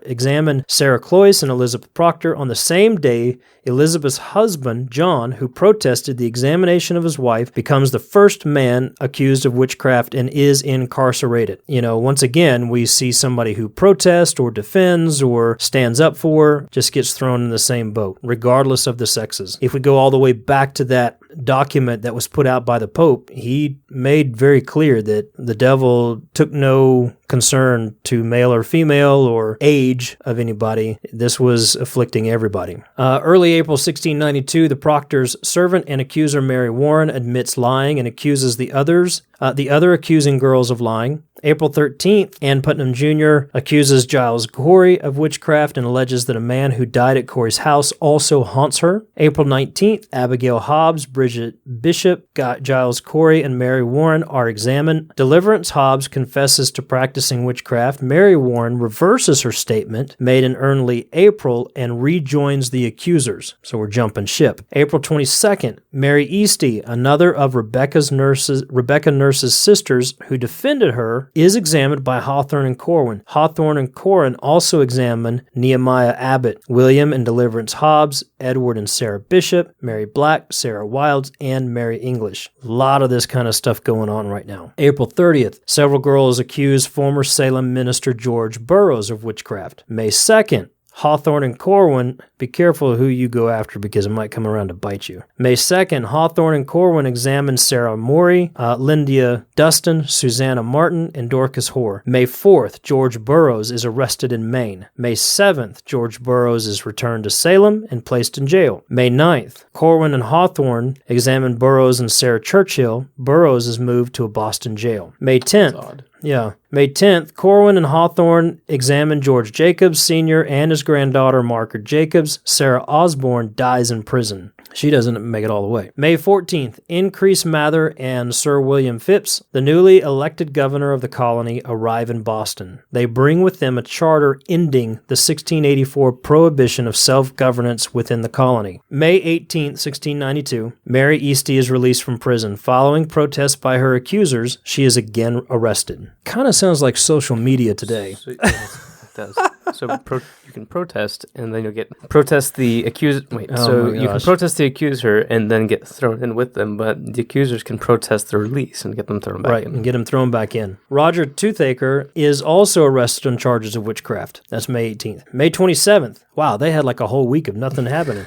Cloyce and Elizabeth Proctor. On the same day, Elizabeth's husband, John, who protested the examination of his wife, becomes the first man accused of witchcraft and is incarcerated. You know, once again, we see somebody who protests or defends or stands up for, just gets thrown in the same boat, regardless of the sexes. If we go all the way back to that document that was put out by the Pope, he made very clear that the devil took no concern to male or female or age of anybody. This was afflicting everybody. Early April 1692, the proctor's servant and accuser Mary Warren admits lying and accuses the other accusing girls of lying. April 13th, Ann Putnam Jr. accuses Giles Corey of witchcraft and alleges that a man who died at Corey's house also haunts her. April 19th, Abigail Hobbs, Bridget Bishop, Giles Corey, and Mary Warren are examined. Deliverance Hobbs confesses to practicing witchcraft. Mary Warren reverses her statement made in early April and rejoins the accusers. So we're jumping ship. April 22nd, Mary Easty, another of Rebecca Nurse's sisters who defended her, is examined by Hawthorne and Corwin. Hawthorne and Corwin also examine Nehemiah Abbott, William and Deliverance Hobbs, Edward and Sarah Bishop, Mary Black, Sarah Wilds, and Mary English. A lot of this kind of stuff going on right now. April 30th, several girls accuse former Salem minister George Burroughs of witchcraft. May 2nd, Hawthorne and Corwin, be careful who you go after because it might come around to bite you. May 2nd, Hawthorne and Corwin examine Sarah Morey, Lyndia Dustin, Susanna Martin, and Dorcas Hoare. May 4th, George Burroughs is arrested in Maine. May 7th, George Burroughs is returned to Salem and placed in jail. May 9th, Corwin and Hawthorne examine Burroughs and Sarah Churchill. Burroughs is moved to a Boston jail. May 10th. Yeah. May 10th, Corwin and Hawthorne examine George Jacobs Sr. and his granddaughter Margaret Jacobs. Sarah Osborne dies in prison. She doesn't make it all the way. May 14th, Increase Mather and Sir William Phipps, the newly elected governor of the colony, arrive in Boston. They bring with them a charter ending the 1684 prohibition of self-governance within the colony. May 18th, 1692, Mary Easty is released from prison. Following protests by her accusers, she is again arrested. Kind of sounds like social media today. So, yes, it does. So you can protest, and then you'll get protest the accuser. Wait, so you can protest the accuser and then get thrown in with them, but the accusers can protest the release and get them thrown back in. Right, and get them thrown back in. Roger Toothaker is also arrested on charges of witchcraft. That's May 18th. May 27th. Wow, they had like a whole week of nothing happening.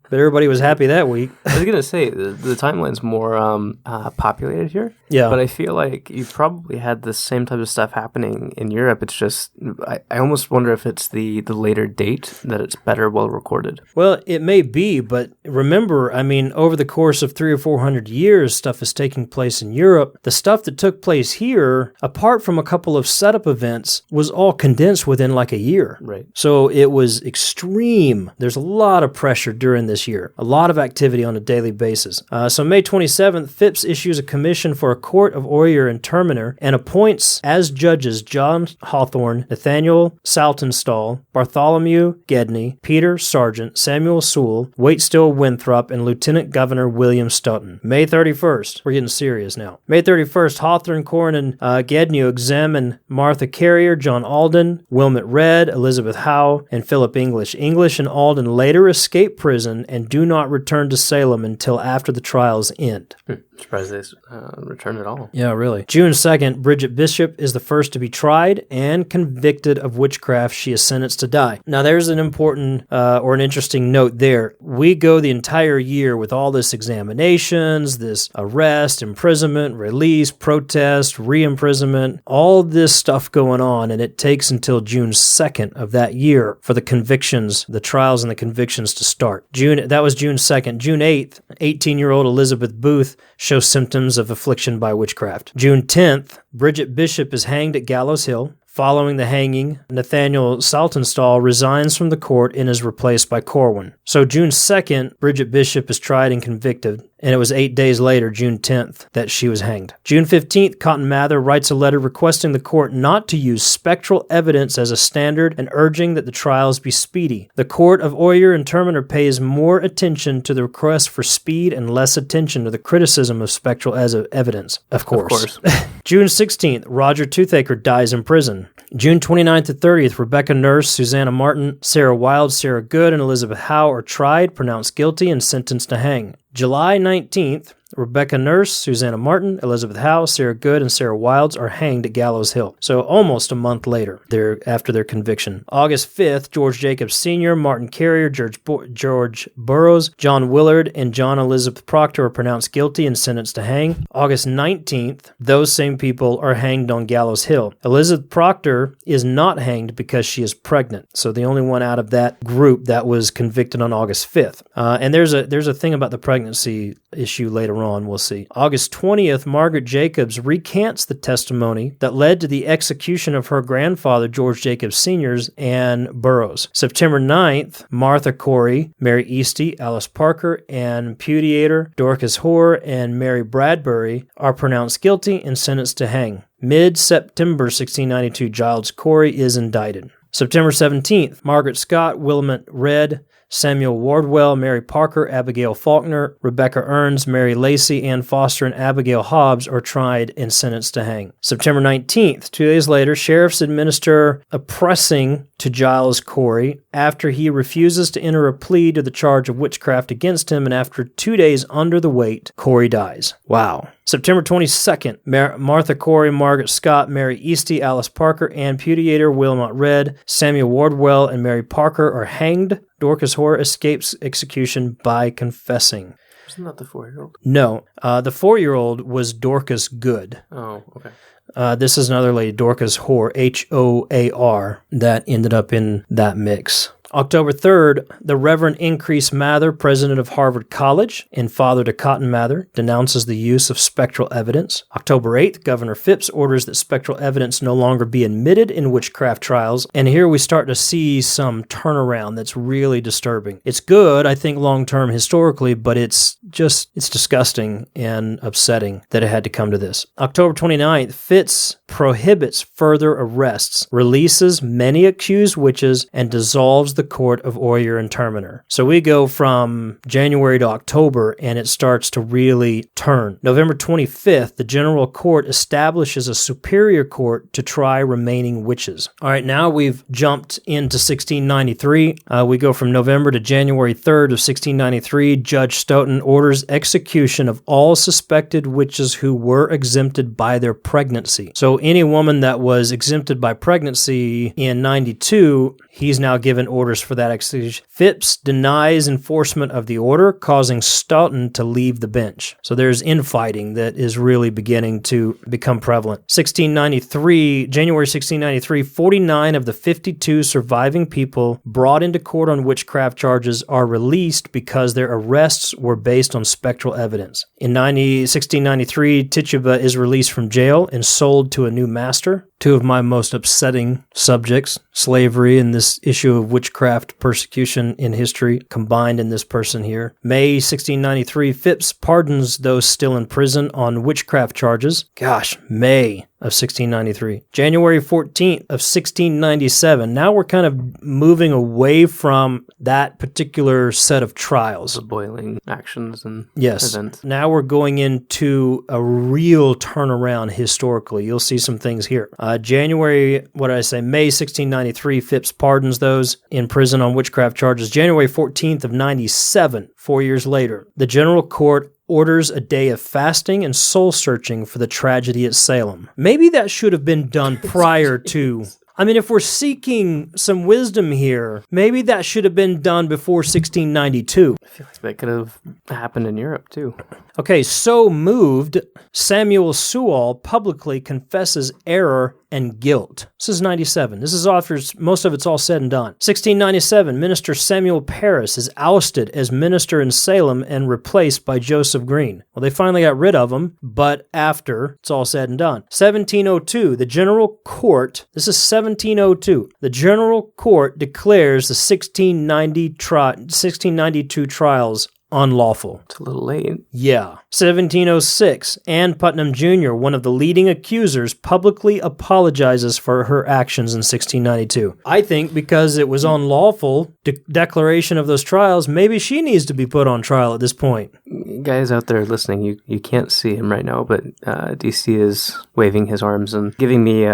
But everybody was happy that week. I was going to say, the timeline's more populated here. Yeah. But I feel like you probably had the same type of stuff happening in Europe. It's just, I almost wonder if it's the later date that it's better well recorded. Well, it may be, but remember, I mean, over the course of 300 or 400 years, stuff is taking place in Europe. The stuff that took place here, apart from a couple of setup events, was all condensed within like a year. Right. So it was extreme. There's a lot of pressure during this year. A lot of activity on a daily basis. So May 27th, Phipps issues a commission for a court of Oyer and Terminer and appoints as judges John Hawthorne, Nathaniel Saltonstall, Bartholomew Gedney, Peter Sargent, Samuel Sewell, Waitstill Winthrop, and Lieutenant Governor William Stoughton. May 31st, we're getting serious now. May 31st, Hawthorne, Corwin, and Gedney examine Martha Carrier, John Alden, Wilmot Redd, Elizabeth Howe, and Philip English. English and Alden later escape prison and do not return to Salem until after the trials end. Surprised they returned at all. Yeah, really. June 2nd, Bridget Bishop is the first to be tried and convicted of witchcraft. She is sentenced to die. Now, there's an important or an interesting note there. We go the entire year with all this examinations, this arrest, imprisonment, release, protest, re-imprisonment, all this stuff going on, and it takes until June 2nd of that year for the convictions, the trials and the convictions to start. That was June 2nd. June 8th, 18-year-old Elizabeth Booth shows symptoms of affliction by witchcraft. June 10th, Bridget Bishop is hanged at Gallows Hill. Following the hanging, Nathaniel Saltonstall resigns from the court and is replaced by Corwin. So June 2nd, Bridget Bishop is tried and convicted, and it was 8 days later, June 10th, that she was hanged. June 15th, Cotton Mather writes a letter requesting the court not to use spectral evidence as a standard and urging that the trials be speedy. The court of Oyer and Terminer pays more attention to the request for speed and less attention to the criticism of spectral evidence. Of course. June 16th, Roger Toothaker dies in prison. June 29th to 30th, Rebecca Nurse, Susanna Martin, Sarah Wild, Sarah Good, and Elizabeth Howe are tried, pronounced guilty, and sentenced to hang. July 19th, Rebecca Nurse, Susanna Martin, Elizabeth Howe, Sarah Good, and Sarah Wilds are hanged at Gallows Hill. So almost a month later, after their conviction. August 5th, George Jacobs Sr., Martin Carrier, George Burroughs, John Willard, and John Elizabeth Proctor are pronounced guilty and sentenced to hang. August 19th, those same people are hanged on Gallows Hill. Elizabeth Proctor is not hanged because she is pregnant. So the only one out of that group that was convicted on August 5th. And there's a thing about the pregnancy issue later on, we'll see. August 20th, Margaret Jacobs recants the testimony that led to the execution of her grandfather, George Jacobs Sr.'s, and Burroughs. September 9th, Martha Corey, Mary Easty, Alice Parker, Ann Putiator, Dorcas Hoare, and Mary Bradbury are pronounced guilty and sentenced to hang. Mid-September 1692, Giles Corey is indicted. September 17th, Margaret Scott, Willamette Redd, Samuel Wardwell, Mary Parker, Abigail Faulkner, Rebecca Earns, Mary Lacey, Ann Foster, and Abigail Hobbs are tried and sentenced to hang. September 19th, 2 days later, sheriffs administer a pressing to Giles Corey after he refuses to enter a plea to the charge of witchcraft against him, and after 2 days under the weight, Corey dies. Wow. September 22nd, Martha Corey, Margaret Scott, Mary Easty, Alice Parker, Ann Putiator, Wilmot Redd, Samuel Wardwell, and Mary Parker are hanged. Dorcas Hoare escapes execution by confessing. Isn't that the 4-year-old? No. The 4-year-old was Dorcas Good. Oh, okay. This is another lady, Dorcas Hoare, Hoar, that ended up in that mix. October 3rd, the Reverend Increase Mather, president of Harvard College and father to Cotton Mather, denounces the use of spectral evidence. October 8th, Governor Phipps orders that spectral evidence no longer be admitted in witchcraft trials. And here we start to see some turnaround that's really disturbing. It's good, I think, long-term historically, but it's disgusting and upsetting that it had to come to this. October 29th, Phipps prohibits further arrests, releases many accused witches, and dissolves the court of Oyer and Terminer. So we go from January to October, and it starts to really turn. November 25th, the General Court establishes a superior court to try remaining witches. All right, now we've jumped into 1693. We go from November to January 3rd of 1693. Judge Stoughton orders execution of all suspected witches who were exempted by their pregnancy. So any woman that was exempted by pregnancy in 92, he's now given orders for that execution. Phipps denies enforcement of the order, causing Stoughton to leave the bench. So there's infighting that is really beginning to become prevalent. January 1693, 49 of the 52 surviving people brought into court on witchcraft charges are released because their arrests were based on spectral evidence. In 1693, Tituba is released from jail and sold to a new master. Two of my most upsetting subjects, slavery and this issue of witchcraft persecution in history, combined in this person here. May 1693, Phipps pardons those still in prison on witchcraft charges. Gosh, May of 1693. January 14th of 1697. Now we're kind of moving away from that particular set of trials. The boiling actions and yes. events. Now we're going into a real turnaround historically. You'll see some things here. May 1693, Phipps pardons those in prison on witchcraft charges. January 14th of 97, 4 years later, the General Court orders a day of fasting and soul-searching for the tragedy at Salem. Maybe that should have been done prior to... I mean, if we're seeking some wisdom here, maybe that should have been done before 1692. I feel like that could have happened in Europe, too. Okay, so moved, Samuel Sewall publicly confesses error and guilt. This is 97. This is after most of it's all said and done. 1697, Minister Samuel Parris is ousted as minister in Salem and replaced by Joseph Green. Well, they finally got rid of him, but after it's all said and done. 1702, the General Court, this is 1702, the General Court declares the 1692 trials unlawful. It's a little late. Yeah. 1706, Ann Putnam Jr., one of the leading accusers, publicly apologizes for her actions in 1692. I think because it was unlawful, declaration of those trials, maybe she needs to be put on trial at this point. Guys out there listening, you can't see him right now, but DC is waving his arms and giving me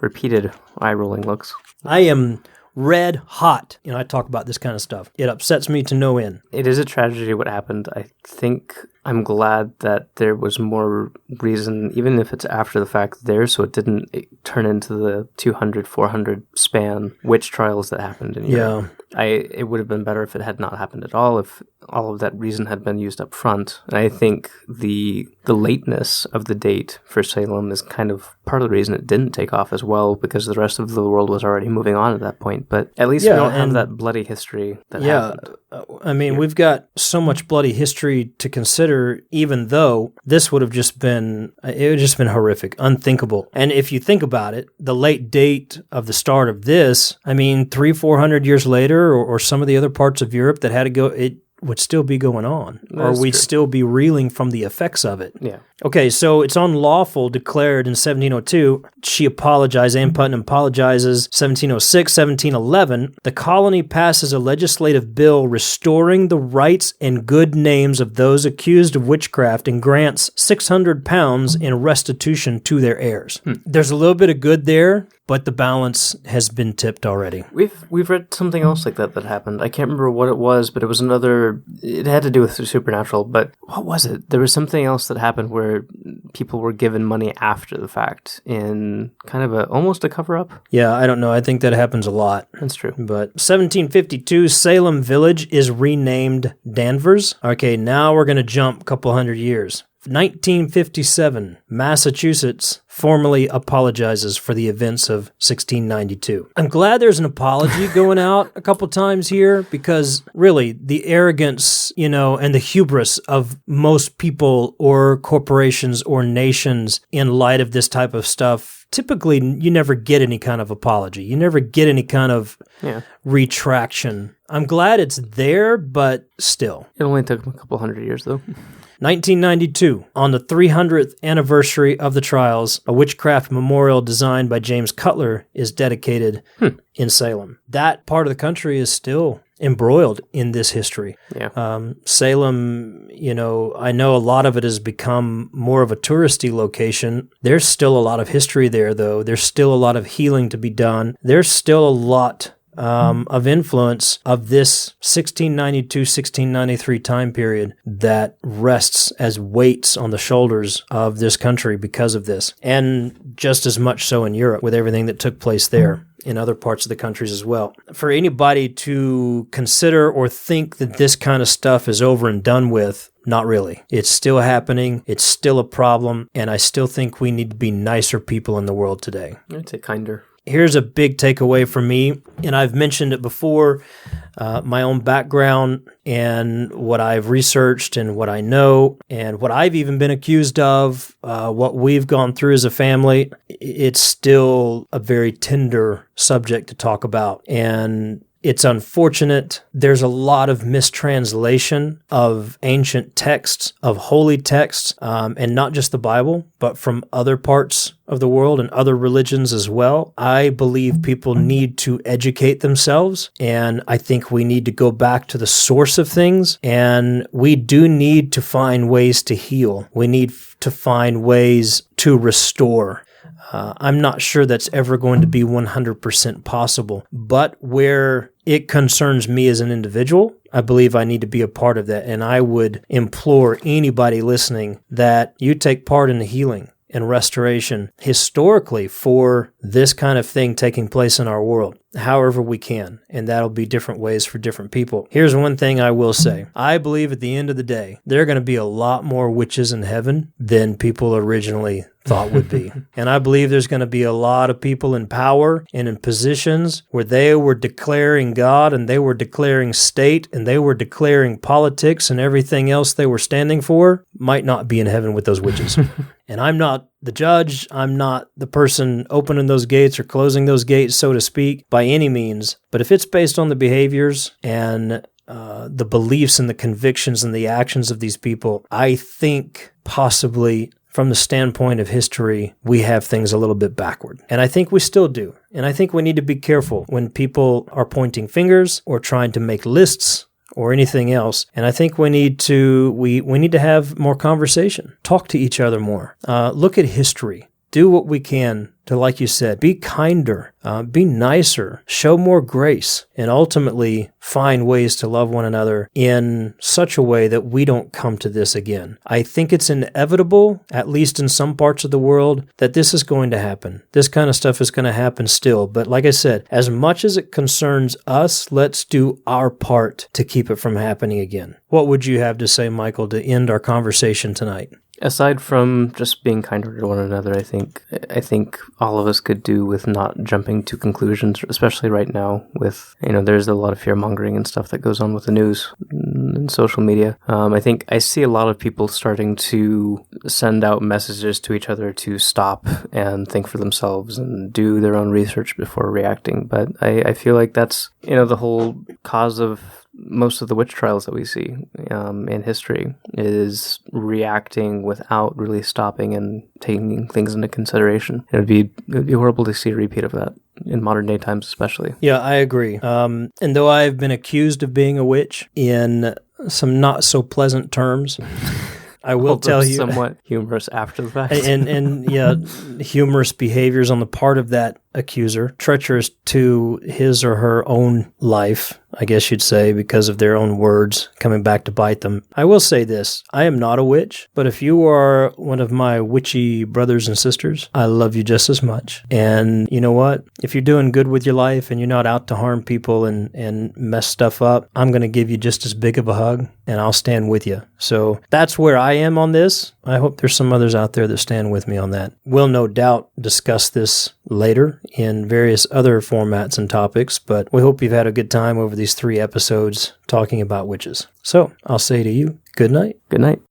repeated eye-rolling looks. I am red hot. I talk about this kind of stuff. It upsets me to no end. It is a tragedy what happened. I think I'm glad that there was more reason, even if it's after the fact there, so it didn't turn into the 200, 400 span witch trials that happened in Europe. It would have been better if it had not happened at all, if all of that reason had been used up front. And I think the lateness of the date for Salem is kind of part of the reason it didn't take off as well, because the rest of the world was already moving on at that point. But at least we don't have that bloody history that happened. I mean, we've got so much bloody history to consider, even though this would have just been horrific, unthinkable. And if you think about it, the late date of the start of this, I mean, 300-400 years later, or some of the other parts of Europe that had to go, it would still be going on, or we'd still be reeling from the effects of it. Yeah. Okay, so it's unlawful declared in 1702. She apologized, Anne Putnam apologizes. 1706, 1711, the colony passes a legislative bill restoring the rights and good names of those accused of witchcraft and grants £600 in restitution to their heirs. There's a little bit of good there, but the balance has been tipped already. We've read something else like that happened. I can't remember what it was, but it was it had to do with the supernatural, but what was it? There was something else that happened where people were given money after the fact in kind of almost a cover-up. Yeah, I don't know. I think that happens a lot. That's true. But 1752, Salem Village is renamed Danvers. Okay, now we're going to jump a couple hundred years. 1957, Massachusetts formally apologizes for the events of 1692. I'm glad there's an apology going out a couple times here, because really the arrogance, and the hubris of most people or corporations or nations in light of this type of stuff, typically you never get any kind of apology. You never get any kind of retraction. I'm glad it's there, but still. It only took a couple hundred years, though. 1992, on the 300th anniversary of the trials, a witchcraft memorial designed by James Cutler is dedicated in Salem. That part of the country is still embroiled in this history. Yeah. Salem, I know a lot of it has become more of a touristy location. There's still a lot of history there, though. There's still a lot of healing to be done. There's still a lot of influence of this 1692-1693 time period that rests as weights on the shoulders of this country because of this. And just as much so in Europe with everything that took place there. In other parts of the countries as well. For anybody to consider or think that this kind of stuff is over and done with, not really. It's still happening. It's still a problem. And I still think we need to be nicer people in the world today. I'd say kinder. Here's a big takeaway for me, and I've mentioned it before, my own background and what I've researched and what I know and what I've even been accused of, what we've gone through as a family. It's still a very tender subject to talk about, and it's unfortunate. There's a lot of mistranslation of ancient texts, of holy texts, and not just the Bible, but from other parts of the world and other religions as well. I believe people need to educate themselves, and I think we need to go back to the source of things, and we do need to find ways to heal. We need to find ways to restore. I'm not sure that's ever going to be 100% possible, but where it concerns me as an individual, I believe I need to be a part of that, and I would implore anybody listening that you take part in the healing and restoration historically for this kind of thing taking place in our world, however we can, and that'll be different ways for different people. Here's one thing I will say. I believe at the end of the day, there are going to be a lot more witches in heaven than people originally thought would be. And I believe there's going to be a lot of people in power and in positions where they were declaring God and they were declaring state and they were declaring politics and everything else they were standing for might not be in heaven with those witches. And I'm not the judge. I'm not the person opening those gates or closing those gates, so to speak, by any means. But if it's based on the behaviors and the beliefs and the convictions and the actions of these people, I think possibly from the standpoint of history, we have things a little bit backward. And I think we still do. And I think we need to be careful when people are pointing fingers or trying to make lists or anything else. And I think we need to have more conversation, talk to each other more, look at history. do what we can to, like you said, be kinder, be nicer, show more grace, and ultimately find ways to love one another in such a way that we don't come to this again. I think it's inevitable, at least in some parts of the world, that this is going to happen. This kind of stuff is going to happen still. But like I said, as much as it concerns us, let's do our part to keep it from happening again. What would you have to say, Michael, to end our conversation tonight? Aside from just being kinder to one another, I think all of us could do with not jumping to conclusions, especially right now with, there's a lot of fear-mongering and stuff that goes on with the news and social media. I think I see a lot of people starting to send out messages to each other to stop and think for themselves and do their own research before reacting. But I feel like that's, the whole cause of most of the witch trials that we see in history is reacting without really stopping and taking things into consideration. It would be horrible to see a repeat of that in modern day times, especially. Yeah, I agree. And though I've been accused of being a witch in some not so pleasant terms, I will tell you, somewhat humorous after the fact, and yeah, humorous behaviors on the part of that accuser, treacherous to his or her own life, I guess you'd say, because of their own words coming back to bite them. I will say this, I am not a witch, but if you are one of my witchy brothers and sisters, I love you just as much. And you know what? If you're doing good with your life and you're not out to harm people and mess stuff up, I'm going to give you just as big of a hug and I'll stand with you. So that's where I am on this. I hope there's some others out there that stand with me on that. We'll no doubt discuss this later in various other formats and topics, but we hope you've had a good time over these 3 episodes talking about witches. So I'll say to you, good night. Good night.